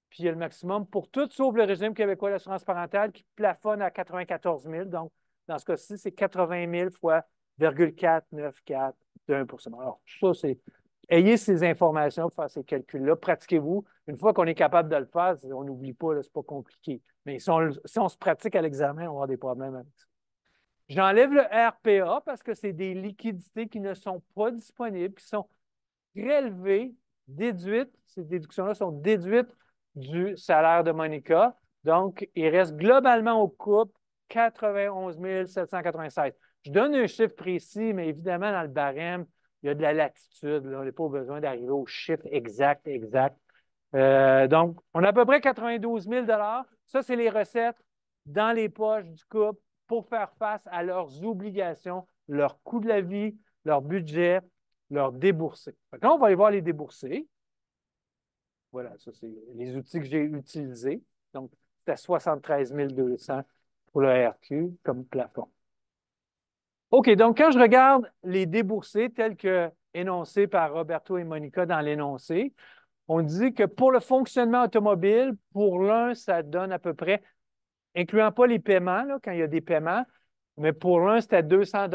puis il y a le maximum pour tout, sauf le régime québécois d'assurance parentale qui plafonne à 94 000. Donc, dans ce cas-ci, c'est 80 000 fois 0,494 de 1 Alors, ça, c'est. Ayez ces informations pour faire ces calculs-là. Pratiquez-vous. Une fois qu'on est capable de le faire, on n'oublie pas, ce n'est pas compliqué. Mais si on se pratique à l'examen, on va avoir des problèmes avec ça. J'enlève le RPA parce que c'est des liquidités qui ne sont pas disponibles, qui sont prélevées, déduites. Ces déductions-là sont déduites du salaire de Monica. Donc, il reste globalement au couple 91 796. Je donne un chiffre précis, mais évidemment, dans le barème, il y a de la latitude. Là. On n'a pas besoin d'arriver au chiffre exact. Donc, on a à peu près 92 000 Ça, c'est les recettes dans les poches du couple pour faire face à leurs obligations, leur coût de la vie, leur budget, leurs déboursés. Là, on va aller voir les déboursés. Voilà, ça, c'est les outils que j'ai utilisés. Donc, c'était 73 200 pour le RQ comme plafond. OK, donc quand je regarde les déboursés tels que énoncés par Roberto et Monica dans l'énoncé, on dit que pour le fonctionnement automobile, pour l'un, ça donne à peu près, incluant pas les paiements, là, quand il y a des paiements, mais pour l'un, c'était 200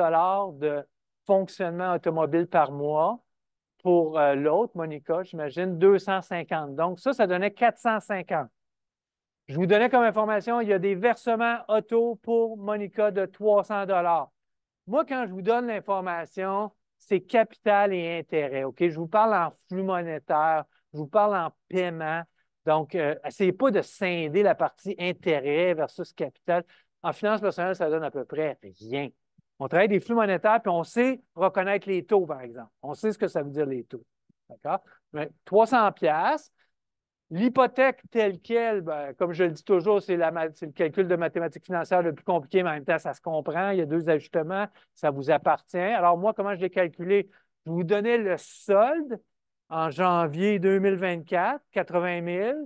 de fonctionnement automobile par mois. Pour l'autre, Monica, j'imagine 250. Donc, ça donnait 450. Je vous donnais comme information, il y a des versements auto pour Monica de 300 dollars. Moi, quand je vous donne l'information, c'est capital et intérêt. OK? Je vous parle en flux monétaire, je vous parle en paiement. Donc, essayez pas de scinder la partie intérêt versus capital. En finance personnelle, ça donne à peu près rien. On travaille des flux monétaires, puis on sait reconnaître les taux, par exemple. On sait ce que ça veut dire, les taux. D'accord? Mais 300 pièces. L'hypothèque telle qu'elle, ben, comme je le dis toujours, c'est le calcul de mathématiques financières le plus compliqué, mais en même temps, ça se comprend. Il y a deux ajustements, ça vous appartient. Alors, moi, comment je l'ai calculé? Je vous donnais le solde en janvier 2024, 80 000.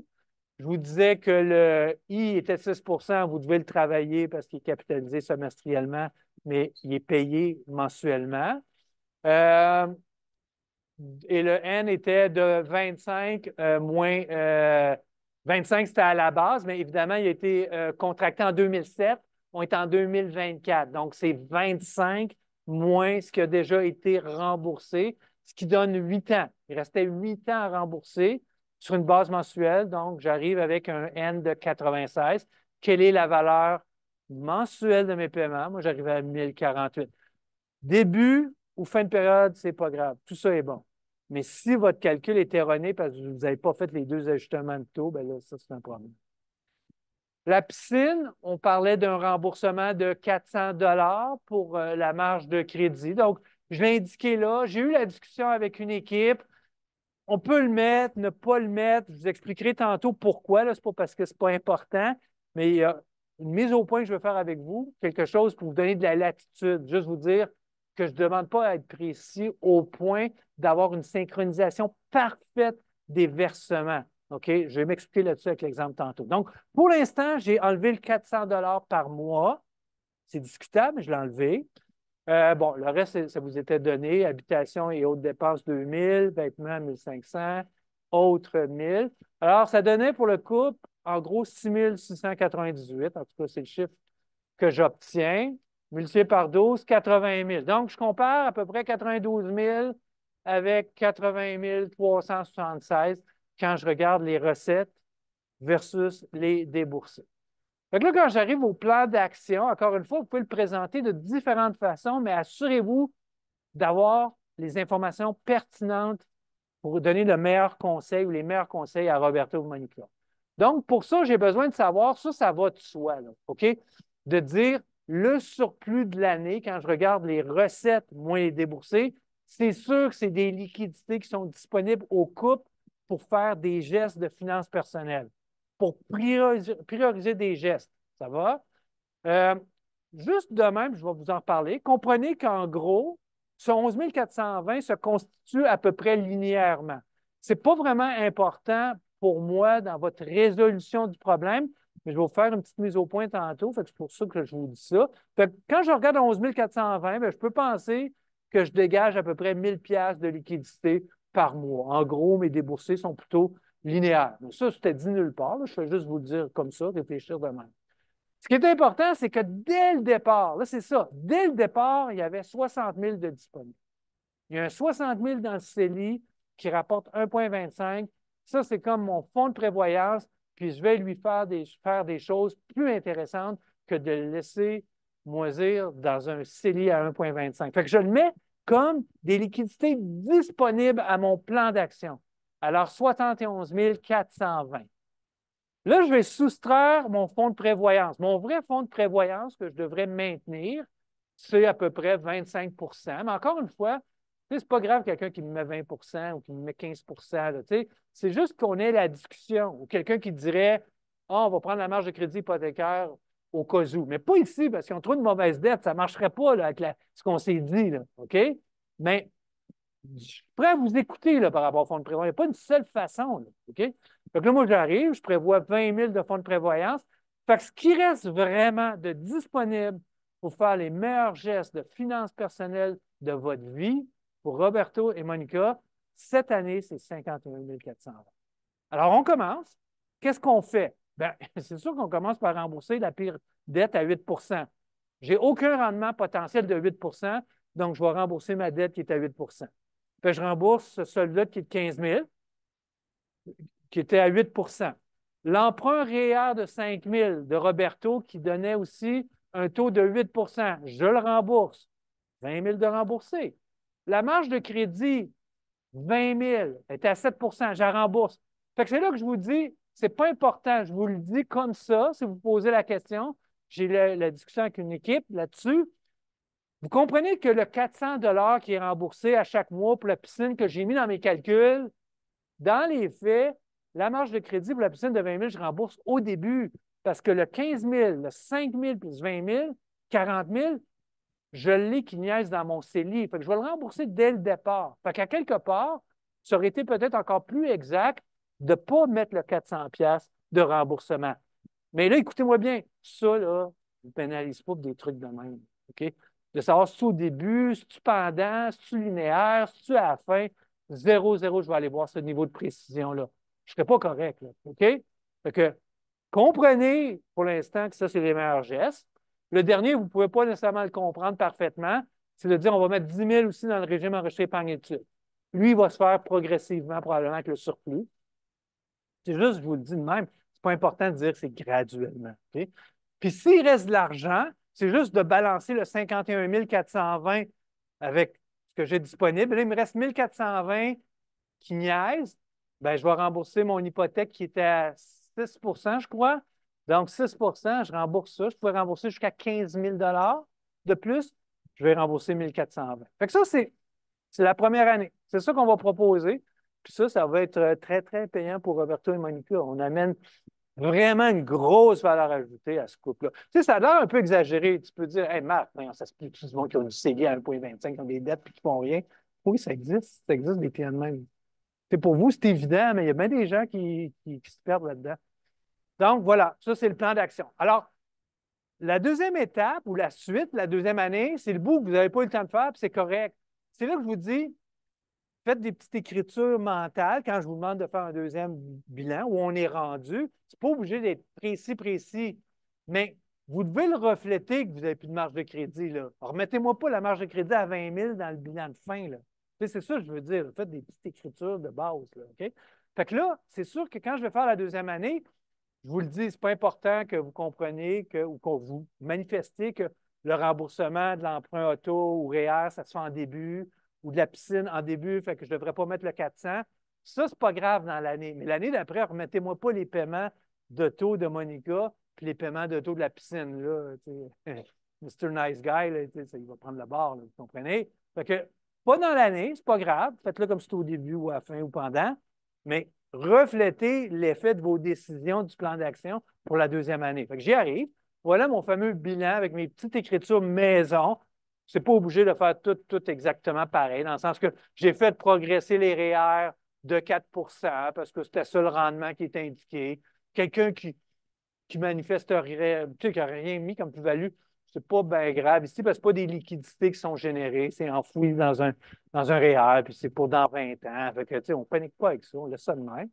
Je vous disais que le I était 6 vous devez le travailler parce qu'il est capitalisé semestriellement, mais il est payé mensuellement. Et le N était de 25 moins 25, c'était à la base, mais évidemment, il a été contracté en 2007. On est en 2024. Donc, c'est 25 moins ce qui a déjà été remboursé, ce qui donne 8 ans. Il restait 8 ans à rembourser sur une base mensuelle. Donc, j'arrive avec un N de 96. Quelle est la valeur mensuelle de mes paiements? Moi, j'arrive à 1048. Début ou fin de période, ce n'est pas grave. Tout ça est bon. Mais si votre calcul est erroné parce que vous n'avez pas fait les deux ajustements de taux, bien là, ça, c'est un problème. La piscine, on parlait d'un remboursement de 400 pour la marge de crédit. Donc, je l'ai indiqué là. J'ai eu la discussion avec une équipe. On peut le mettre, ne pas le mettre. Je vous expliquerai tantôt pourquoi. Ce n'est pas parce que ce n'est pas important, mais il y a une mise au point que je veux faire avec vous, quelque chose pour vous donner de la latitude. Juste vous dire que je ne demande pas à être précis au point d'avoir une synchronisation parfaite des versements. OK? Je vais m'expliquer là-dessus avec l'exemple tantôt. Donc, pour l'instant, j'ai enlevé le 400 par mois. C'est discutable, mais je l'ai enlevé. Bon, le reste, ça vous était donné. Habitation et autres dépenses, 2 000, vêtements, 1 500, autres, 1 000. Alors, ça donnait pour le couple, en gros, 6 698. En tout cas, c'est le chiffre que j'obtiens. Multiplié par 12, 80 000. Donc, je compare à peu près 92 000 avec 80 376 quand je regarde les recettes versus les déboursés. Donc là, quand j'arrive au plan d'action, encore une fois, vous pouvez le présenter de différentes façons, mais assurez-vous d'avoir les informations pertinentes pour vous donner le meilleur conseil ou les meilleurs conseils à Roberto ou Monica. Donc, pour ça, j'ai besoin de savoir, ça va de soi, là, OK? De dire le surplus de l'année, quand je regarde les recettes moins les déboursés, c'est sûr que c'est des liquidités qui sont disponibles au couple pour faire des gestes de finances personnelles, pour prioriser des gestes. Ça va? Juste de même, je vais vous en parler. Comprenez qu'en gros, ce 11 420 se constitue à peu près linéairement. Ce n'est pas vraiment important pour moi dans votre résolution du problème, mais je vais vous faire une petite mise au point tantôt. C'est pour ça que je vous dis ça. Quand je regarde 11 420, bien, je peux penser que je dégage à peu près 1 000 pièces de liquidité par mois. En gros, mes déboursés sont plutôt linéaires. Mais ça, c'était dit nulle part. Là. Je vais juste vous le dire comme ça, réfléchir de même. Ce qui est important, c'est que dès le départ, là, c'est ça, dès le départ, il y avait 60 000 de disponibles. Il y a un 60 000 dans le CELI qui rapporte 1,25. Ça, c'est comme mon fonds de prévoyance, puis je vais lui faire des choses plus intéressantes que de le laisser moisir dans un CELI à 1,25. Fait que je le mets comme des liquidités disponibles à mon plan d'action. Alors, 71 420. Là, je vais soustraire mon fonds de prévoyance. Mon vrai fonds de prévoyance que je devrais maintenir, c'est à peu près 25 Mais encore une fois, ce n'est pas grave quelqu'un qui me met 20 ou qui me met 15 c'est juste qu'on ait la discussion. Ou quelqu'un qui dirait on va prendre la marge de crédit hypothécaire au cas où. Mais pas ici, parce qu'ils ont trop de mauvaise dette. Ça ne marcherait pas là, avec ce qu'on s'est dit. Là, OK? Mais Je suis prêt à vous écouter là, par rapport au fonds de prévoyance. Il n'y a pas une seule façon. Là, OK? Fait que là, moi, j'arrive, je prévois 20 000 de fonds de prévoyance. Fait que ce qui reste vraiment de disponible pour faire les meilleurs gestes de finances personnelles de votre vie, pour Roberto et Monica, cette année, c'est 51 420. Alors, on commence. Qu'est-ce qu'on fait? Bien, c'est sûr qu'on commence par rembourser la pire dette à 8 Je n'ai aucun rendement potentiel de 8 donc je vais rembourser ma dette qui est à 8 Fait je rembourse ce solde-là qui est de 15 000, qui était à 8 l'emprunt REER de 5 000 de Roberto qui donnait aussi un taux de 8 je le rembourse. 20 000 de remboursé. La marge de crédit, 20 000, était à 7 je la rembourse. Fait que c'est là que je vous dis, c'est pas important. Je vous le dis comme ça, si vous posez la question. J'ai la discussion avec une équipe là-dessus. Vous comprenez que le 400 qui est remboursé à chaque mois pour la piscine que j'ai mis dans mes calculs, dans les faits, la marge de crédit pour la piscine de 20 000, je rembourse au début parce que le 15 000, le 5 000 plus 20 000, 40 000, je l'ai qui niaise dans mon CELI. Fait que je vais le rembourser dès le départ. Fait qu'à quelque part, ça aurait été peut-être encore plus exact de ne pas mettre le 400$ de remboursement. Mais là, écoutez-moi bien, ça, là, je ne pénalise pas pour des trucs de même. OK? De savoir si tu au début, si tu pendant, si tu linéaire, si tu à la fin, 0, 0, je vais aller voir ce niveau de précision-là. Je ne serais pas correct, là. OK? Fait que comprenez pour l'instant que ça, c'est les meilleurs gestes. Le dernier, vous ne pouvez pas nécessairement le comprendre parfaitement, c'est de dire on va mettre 10 000 aussi dans le régime enregistré épargne études. Lui, il va se faire progressivement, probablement avec le surplus. C'est juste, je vous le dis de même, c'est pas important de dire que c'est graduellement. OK? Puis s'il reste de l'argent, c'est juste de balancer le 51 420 avec ce que j'ai disponible. Là, il me reste 1 420 qui niaise. Bien, je vais rembourser mon hypothèque qui était à 6 je crois. Donc, 6 je rembourse ça. Je pourrais rembourser jusqu'à 15 000 de plus. Je vais rembourser 1 420. Fait que ça, c'est la première année. C'est ça qu'on va proposer. Puis ça va être très, très payant pour Roberto et Monica. On amène vraiment une grosse valeur ajoutée à ce couple-là. Tu sais, ça a l'air un peu exagéré. Tu peux dire, hey, Marc, non, ça se peut tout le monde qui ont du CELI à 1,25 qui ont des dettes et qui ne font rien. Oui, ça existe. Ça existe des clients de même. C'est pour vous, c'est évident, mais il y a bien des gens qui se perdent là-dedans. Donc, voilà, ça, c'est le plan d'action. Alors, la deuxième étape ou la suite, la deuxième année, c'est le bout que vous n'avez pas eu le temps de faire, puis c'est correct. C'est là que je vous dis, faites des petites écritures mentales quand je vous demande de faire un deuxième bilan où on est rendu. C'est pas obligé d'être précis, précis, mais vous devez le refléter que vous n'avez plus de marge de crédit. Là. Remettez-moi pas la marge de crédit à 20 000 dans le bilan de fin. Là. C'est ça que je veux dire. Faites des petites écritures de base. Là, OK? Fait que là, c'est sûr que quand je vais faire la deuxième année, je vous le dis, ce n'est pas important que vous compreniez ou que vous manifestiez que le remboursement de l'emprunt auto ou REER, ça se fait en début, ou de la piscine en début, fait que je ne devrais pas mettre le 400. Ça, ce n'est pas grave dans l'année. Mais l'année d'après, remettez-moi pas les paiements d'auto de Monica puis les paiements d'auto de la piscine. Là, Mr. Nice Guy, là, il va prendre le bord, là, vous comprenez? Fait que pas dans l'année, c'est pas grave. Faites-le comme c'est au début ou à la fin ou pendant. Mais reflétez l'effet de vos décisions du plan d'action pour la deuxième année. Fait que j'y arrive. Voilà mon fameux bilan avec mes petites écritures maison. C'est pas obligé de faire tout exactement pareil, dans le sens que j'ai fait progresser les REER de 4 parce que c'était ça le rendement qui est indiqué. Quelqu'un qui manifesterait, tu sais, qui n'a rien mis comme plus-value, c'est pas bien grave ici, parce que ce pas des liquidités qui sont générées, c'est enfoui dans un REER, puis c'est pour dans 20 ans. Fait que, tu sais, on ne panique pas avec ça, on laisse ça de même.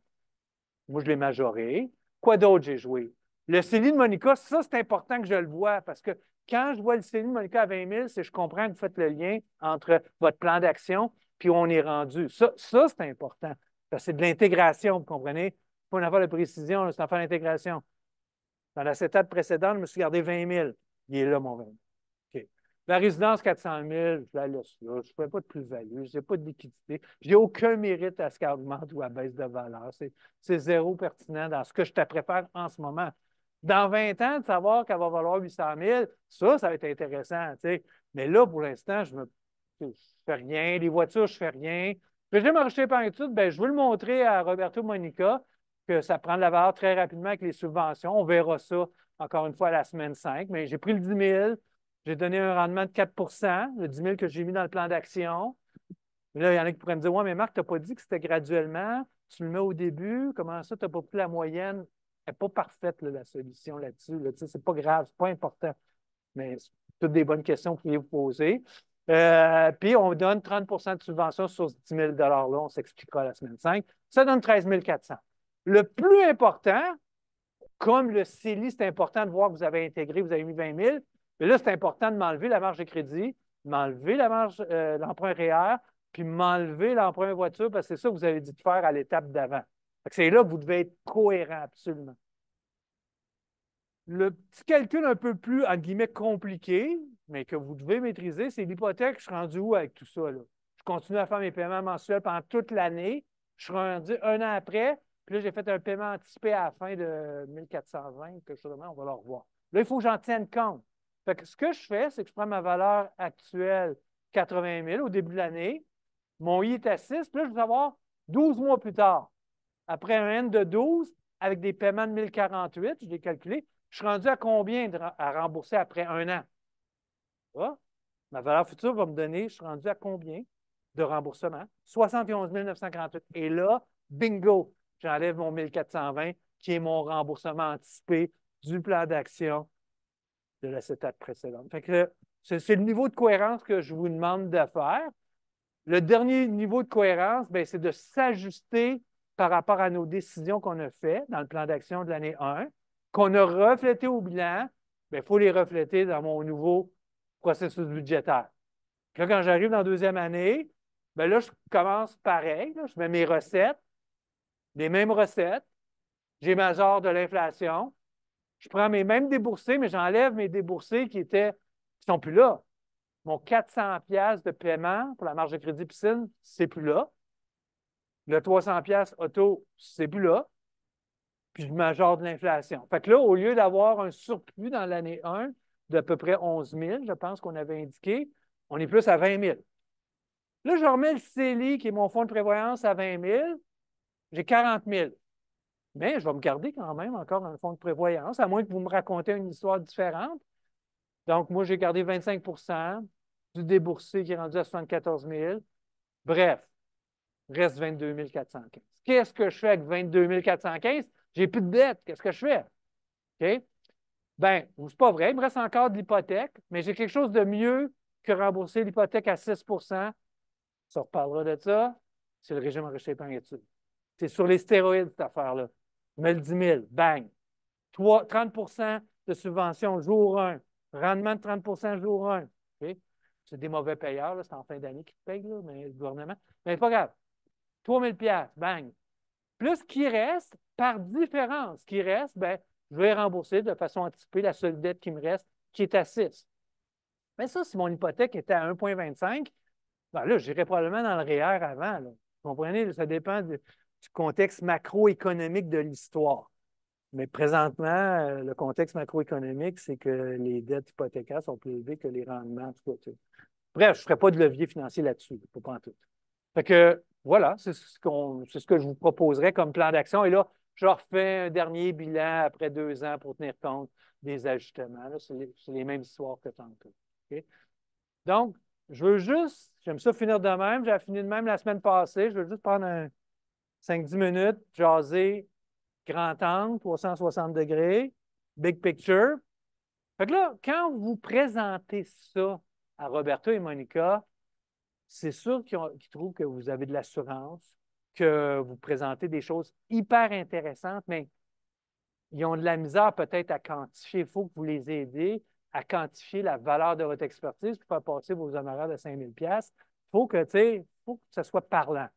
Moi, je l'ai majoré. Quoi d'autre j'ai joué? Le CELI de Monica, ça, c'est important que je le vois, parce que quand je vois le CELI de Monica à 20 000, c'est je comprends que vous faites le lien entre votre plan d'action puis où on est rendu. Ça c'est important. Parce que c'est de l'intégration, vous comprenez? C'est pas une affaire de précision, c'est une affaire d'intégration. Dans la étape précédente, je me suis gardé 20 000. Il est là, mon 20 000. OK. La résidence, 400 000, je la laisse là. Je ne fais pas de plus-value. Je n'ai pas de liquidité. Je n'ai aucun mérite à ce qu'elle augmente ou à baisse de valeur. C'est zéro pertinent dans ce que je te préfère en ce moment. Dans 20 ans, de savoir qu'elle va valoir 800 000, ça va être intéressant. T'sais. Mais là, pour l'instant, je ne fais rien. Les voitures, je ne fais rien. Le régime enregistré par études, ben, je veux le montrer à Roberto Monica que ça prend de la valeur très rapidement avec les subventions. On verra ça encore une fois à la semaine 5. Mais j'ai pris le 10 000. J'ai donné un rendement de 4 le 10 000 que j'ai mis dans le plan d'action. Là, il y en a qui pourraient me dire, ouais, mais Marc, tu n'as pas dit que c'était graduellement. Tu le mets au début. Comment ça, tu n'as pas pris la moyenne? Elle n'est pas parfaite, là, la solution là-dessus. Là. Ce n'est pas grave, ce n'est pas important. Mais c'est toutes des bonnes questions que vous pouvez vous poser. Puis, on donne 30 de subvention sur ce 10 000 $-là. On s'expliquera la semaine 5. Ça donne 13 400. Le plus important, comme le CELI, c'est important de voir que vous avez intégré, vous avez mis 20 000, mais là, c'est important de m'enlever la marge de crédit, m'enlever la marge, l'emprunt REER, puis m'enlever l'emprunt voiture, parce que c'est ça que vous avez dit de faire à l'étape d'avant. C'est là que vous devez être cohérent, absolument. Le petit calcul un peu plus, entre guillemets, compliqué, mais que vous devez maîtriser, c'est l'hypothèque. Je suis rendu où avec tout ça, là? Je continue à faire mes paiements mensuels pendant toute l'année. Je suis rendu un an après, puis là, j'ai fait un paiement anticipé à la fin de 1420, quelque chose de même, on va le revoir. Là, il faut que j'en tienne compte. Fait que ce que je fais, c'est que je prends ma valeur actuelle, 80 000 au début de l'année. Mon I est à 6, puis là, je vais savoir 12 mois plus tard. Après un N de 12, avec des paiements de 1048, je l'ai calculé, je suis rendu à combien à rembourser après un an? Ah, ma valeur future va me donner, je suis rendu à combien de remboursement? 71 948. Et là, bingo, j'enlève mon 1420, qui est mon remboursement anticipé du plan d'action de la CETAC précédente. Fait que c'est le niveau de cohérence que je vous demande de faire. Le dernier niveau de cohérence, c'est de s'ajuster par rapport à nos décisions qu'on a faites dans le plan d'action de l'année 1, qu'on a reflété au bilan. Il faut les refléter dans mon nouveau processus budgétaire. Puis là, quand j'arrive dans la deuxième année, là, je commence pareil. Là, je mets mes recettes, les mêmes recettes. J'ai ma genre de l'inflation. Je prends mes mêmes déboursés, mais j'enlève mes déboursés qui ne sont plus là. Mon 400$ de paiement pour la marge de crédit piscine, c'est plus là. Le 300$ auto, c'est plus là. Puis je majore de l'inflation. Fait que là, au lieu d'avoir un surplus dans l'année 1 d'à peu près 11 000, je pense qu'on avait indiqué, on est plus à 20 000. Là, je remets le CELI, qui est mon fonds de prévoyance, à 20 000. J'ai 40 000. Mais je vais me garder quand même encore dans le fonds de prévoyance, à moins que vous me racontez une histoire différente. Donc, moi, j'ai gardé 25 du déboursé qui est rendu à 74 000. Bref, reste 22 415. Qu'est-ce que je fais avec 22 415? J'ai plus de dette. Qu'est-ce que je fais? OK? Bien, c'est pas vrai. Il me reste encore de l'hypothèque, mais j'ai quelque chose de mieux que rembourser l'hypothèque à 6 Ça reparlera de ça. C'est le régime enrichissement épargne études. C'est sur les stéroïdes, cette affaire-là. Je mets le 10 000, bang. 30 de subvention jour 1. Rendement de 30 jour 1. Okay? C'est des mauvais payeurs, c'est en fin d'année qu'ils payent, là, mais le gouvernement. Mais c'est pas grave. 3 000 bang. Plus ce qui reste, par différence, ce qui reste, je vais rembourser de façon anticipée la seule dette qui me reste, qui est à 6. Mais ça, si mon hypothèque était à 1,25, là, j'irais probablement dans le REER avant. Là. Vous comprenez? Ça dépend du contexte macroéconomique de l'histoire. Mais présentement, le contexte macroéconomique, c'est que les dettes hypothécaires sont plus élevées que les rendements. En tout cas, bref, je ne ferai pas de levier financier là-dessus, pas en tout. Fait que voilà, c'est ce que je vous proposerais comme plan d'action. Et là, je refais un dernier bilan après 2 ans pour tenir compte des ajustements. C'est les mêmes histoires que tantôt. Okay? Donc, j'aime ça finir de même. J'ai fini de même la semaine passée. Je veux juste prendre 5-10 minutes, jaser, grand angle, 360 degrés, big picture. Fait que là, quand vous présentez ça à Roberto et Monica, c'est sûr qu'ils trouvent que vous avez de l'assurance, que vous présentez des choses hyper intéressantes, mais ils ont de la misère peut-être à quantifier. Il faut que vous les aidiez à quantifier la valeur de votre expertise pour faire passer vos honoraires de 5 000 $. Il faut que ça soit parlant.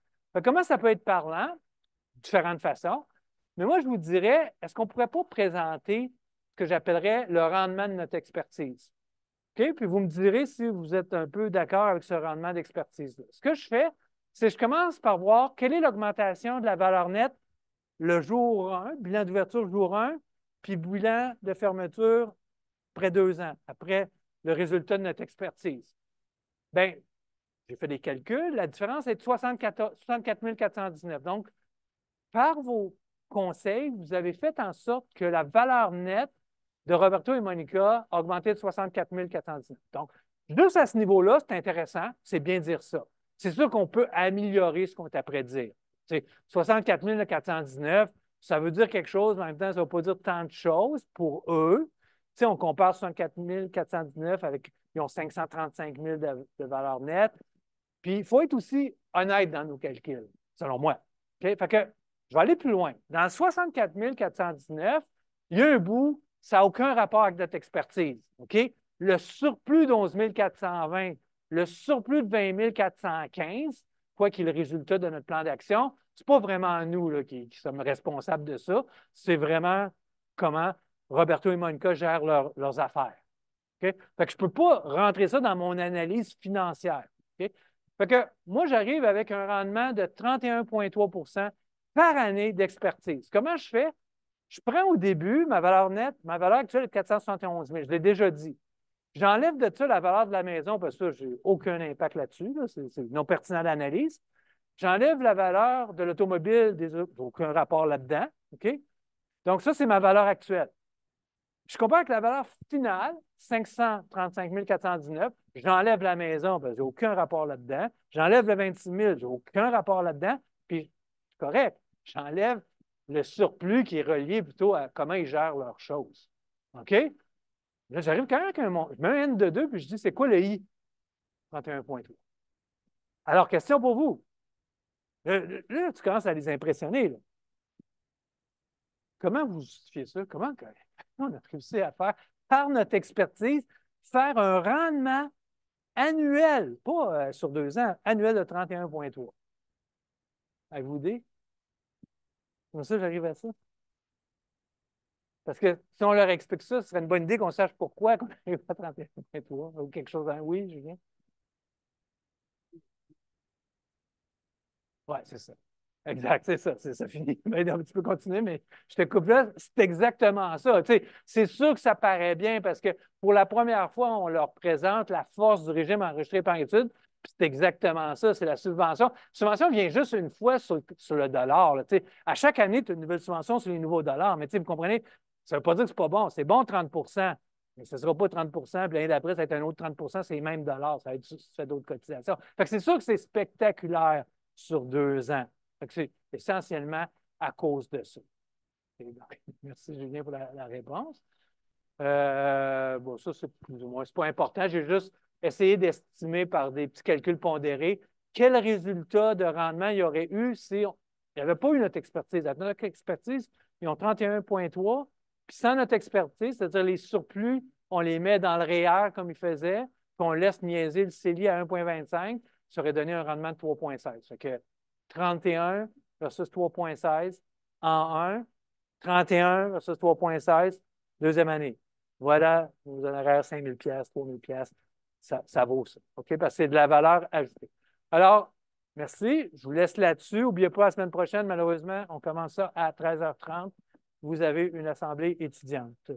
Comment ça peut être parlant? Différentes façons. Mais moi, je vous dirais, est-ce qu'on ne pourrait pas présenter ce que j'appellerais le rendement de notre expertise? OK? Puis vous me direz si vous êtes un peu d'accord avec ce rendement d'expertise-là. Ce que je fais, c'est que je commence par voir quelle est l'augmentation de la valeur nette le jour 1, bilan d'ouverture jour 1, puis bilan de fermeture après 2 ans, après le résultat de notre expertise. Bien, j'ai fait des calculs. La différence est de 64 419. Donc, par vos conseils, vous avez fait en sorte que la valeur nette de Roberto et Monica a augmenté de 64 419. Donc, juste à ce niveau-là, c'est intéressant, c'est bien dire ça. c'est sûr qu'on peut améliorer ce qu'on est après dire. 64 419, ça veut dire quelque chose, mais en même temps, ça ne veut pas dire tant de choses pour eux. On compare 64 419 avec, ils ont 535 000 de valeur nette. Puis, il faut être aussi honnête dans nos calculs, selon moi. OK? Fait que, je vais aller plus loin. Dans 64 419, il y a un bout, ça n'a aucun rapport avec notre expertise. OK? Le surplus d'11 420, le surplus de 20 415, quoi qu'il est le résultat de notre plan d'action, ce n'est pas vraiment nous là, qui sommes responsables de ça. C'est vraiment comment Roberto et Monica gèrent leurs affaires. OK? Fait que je ne peux pas rentrer ça dans mon analyse financière. OK? Fait que moi, j'arrive avec un rendement de 31,3 par année d'expertise. Comment je fais? Je prends au début ma valeur nette, ma valeur actuelle est de 471 000. Je l'ai déjà dit. J'enlève de ça la valeur de la maison parce que ça, je n'ai aucun impact là-dessus. Là. C'est non pertinent d'analyse. J'enlève la valeur de l'automobile, aucun rapport là-dedans. OK? Donc, ça, c'est ma valeur actuelle. Je compare avec la valeur finale, 535 419. J'enlève la maison, parce que j'ai aucun rapport là-dedans. J'enlève le 26 000, j'ai aucun rapport là-dedans. Puis, c'est correct, j'enlève le surplus qui est relié plutôt à comment ils gèrent leurs choses. OK? Là, j'arrive quand même avec un je mets un N de 2, puis je dis, c'est quoi le I? 31,3. Alors, question pour vous. Là, tu commences à les impressionner. Là. Comment vous justifiez ça? Comment on a réussi à faire, par notre expertise, faire un rendement annuel, pas sur 2 ans, annuel de 31,3. Avez-vous idée? Comme ça, j'arrive à ça. Parce que si on leur explique ça, ce serait une bonne idée qu'on sache pourquoi on arrive à 31,3 ou quelque chose. Oui, Julien? Oui, c'est ça. Exact, c'est ça, fini. Ben, tu peux continuer, mais je te coupe là. C'est exactement ça. Tu sais, c'est sûr que ça paraît bien parce que pour la première fois, on leur présente la force du régime enregistré par étude. Puis c'est exactement ça, c'est la subvention. La subvention vient juste une fois sur le dollar. Là, tu sais. À chaque année, tu as une nouvelle subvention sur les nouveaux dollars. Mais tu sais, vous comprenez, ça ne veut pas dire que ce n'est pas bon. C'est bon 30 mais ce ne sera pas 30 puis l'année d'après, ça va être un autre 30 c'est les mêmes dollars. Ça va être fait d'autres cotisations. Fait que c'est sûr que c'est spectaculaire sur 2 ans. C'est essentiellement à cause de ça. Donc, merci Julien pour la réponse. Bon, ça, c'est plus ou moins, c'est pas important. J'ai juste essayé d'estimer par des petits calculs pondérés quel résultat de rendement il y aurait eu si il n'y avait pas eu notre expertise. Avec notre expertise, ils ont 31,3. Puis sans notre expertise, c'est-à-dire les surplus, on les met dans le REER comme ils faisaient, puis on laisse niaiser le CELI à 1,25, ça aurait donné un rendement de 3,16. Fait que 31 versus 3,16 en 1, 31 versus 3,16, deuxième année. Voilà, vos honoraires 5 000 $, 3 000 $, ça vaut ça. OK? Parce que c'est de la valeur ajoutée. Alors, merci. Je vous laisse là-dessus. N'oubliez pas, la semaine prochaine, malheureusement, on commence ça à 13h30. Vous avez une assemblée étudiante.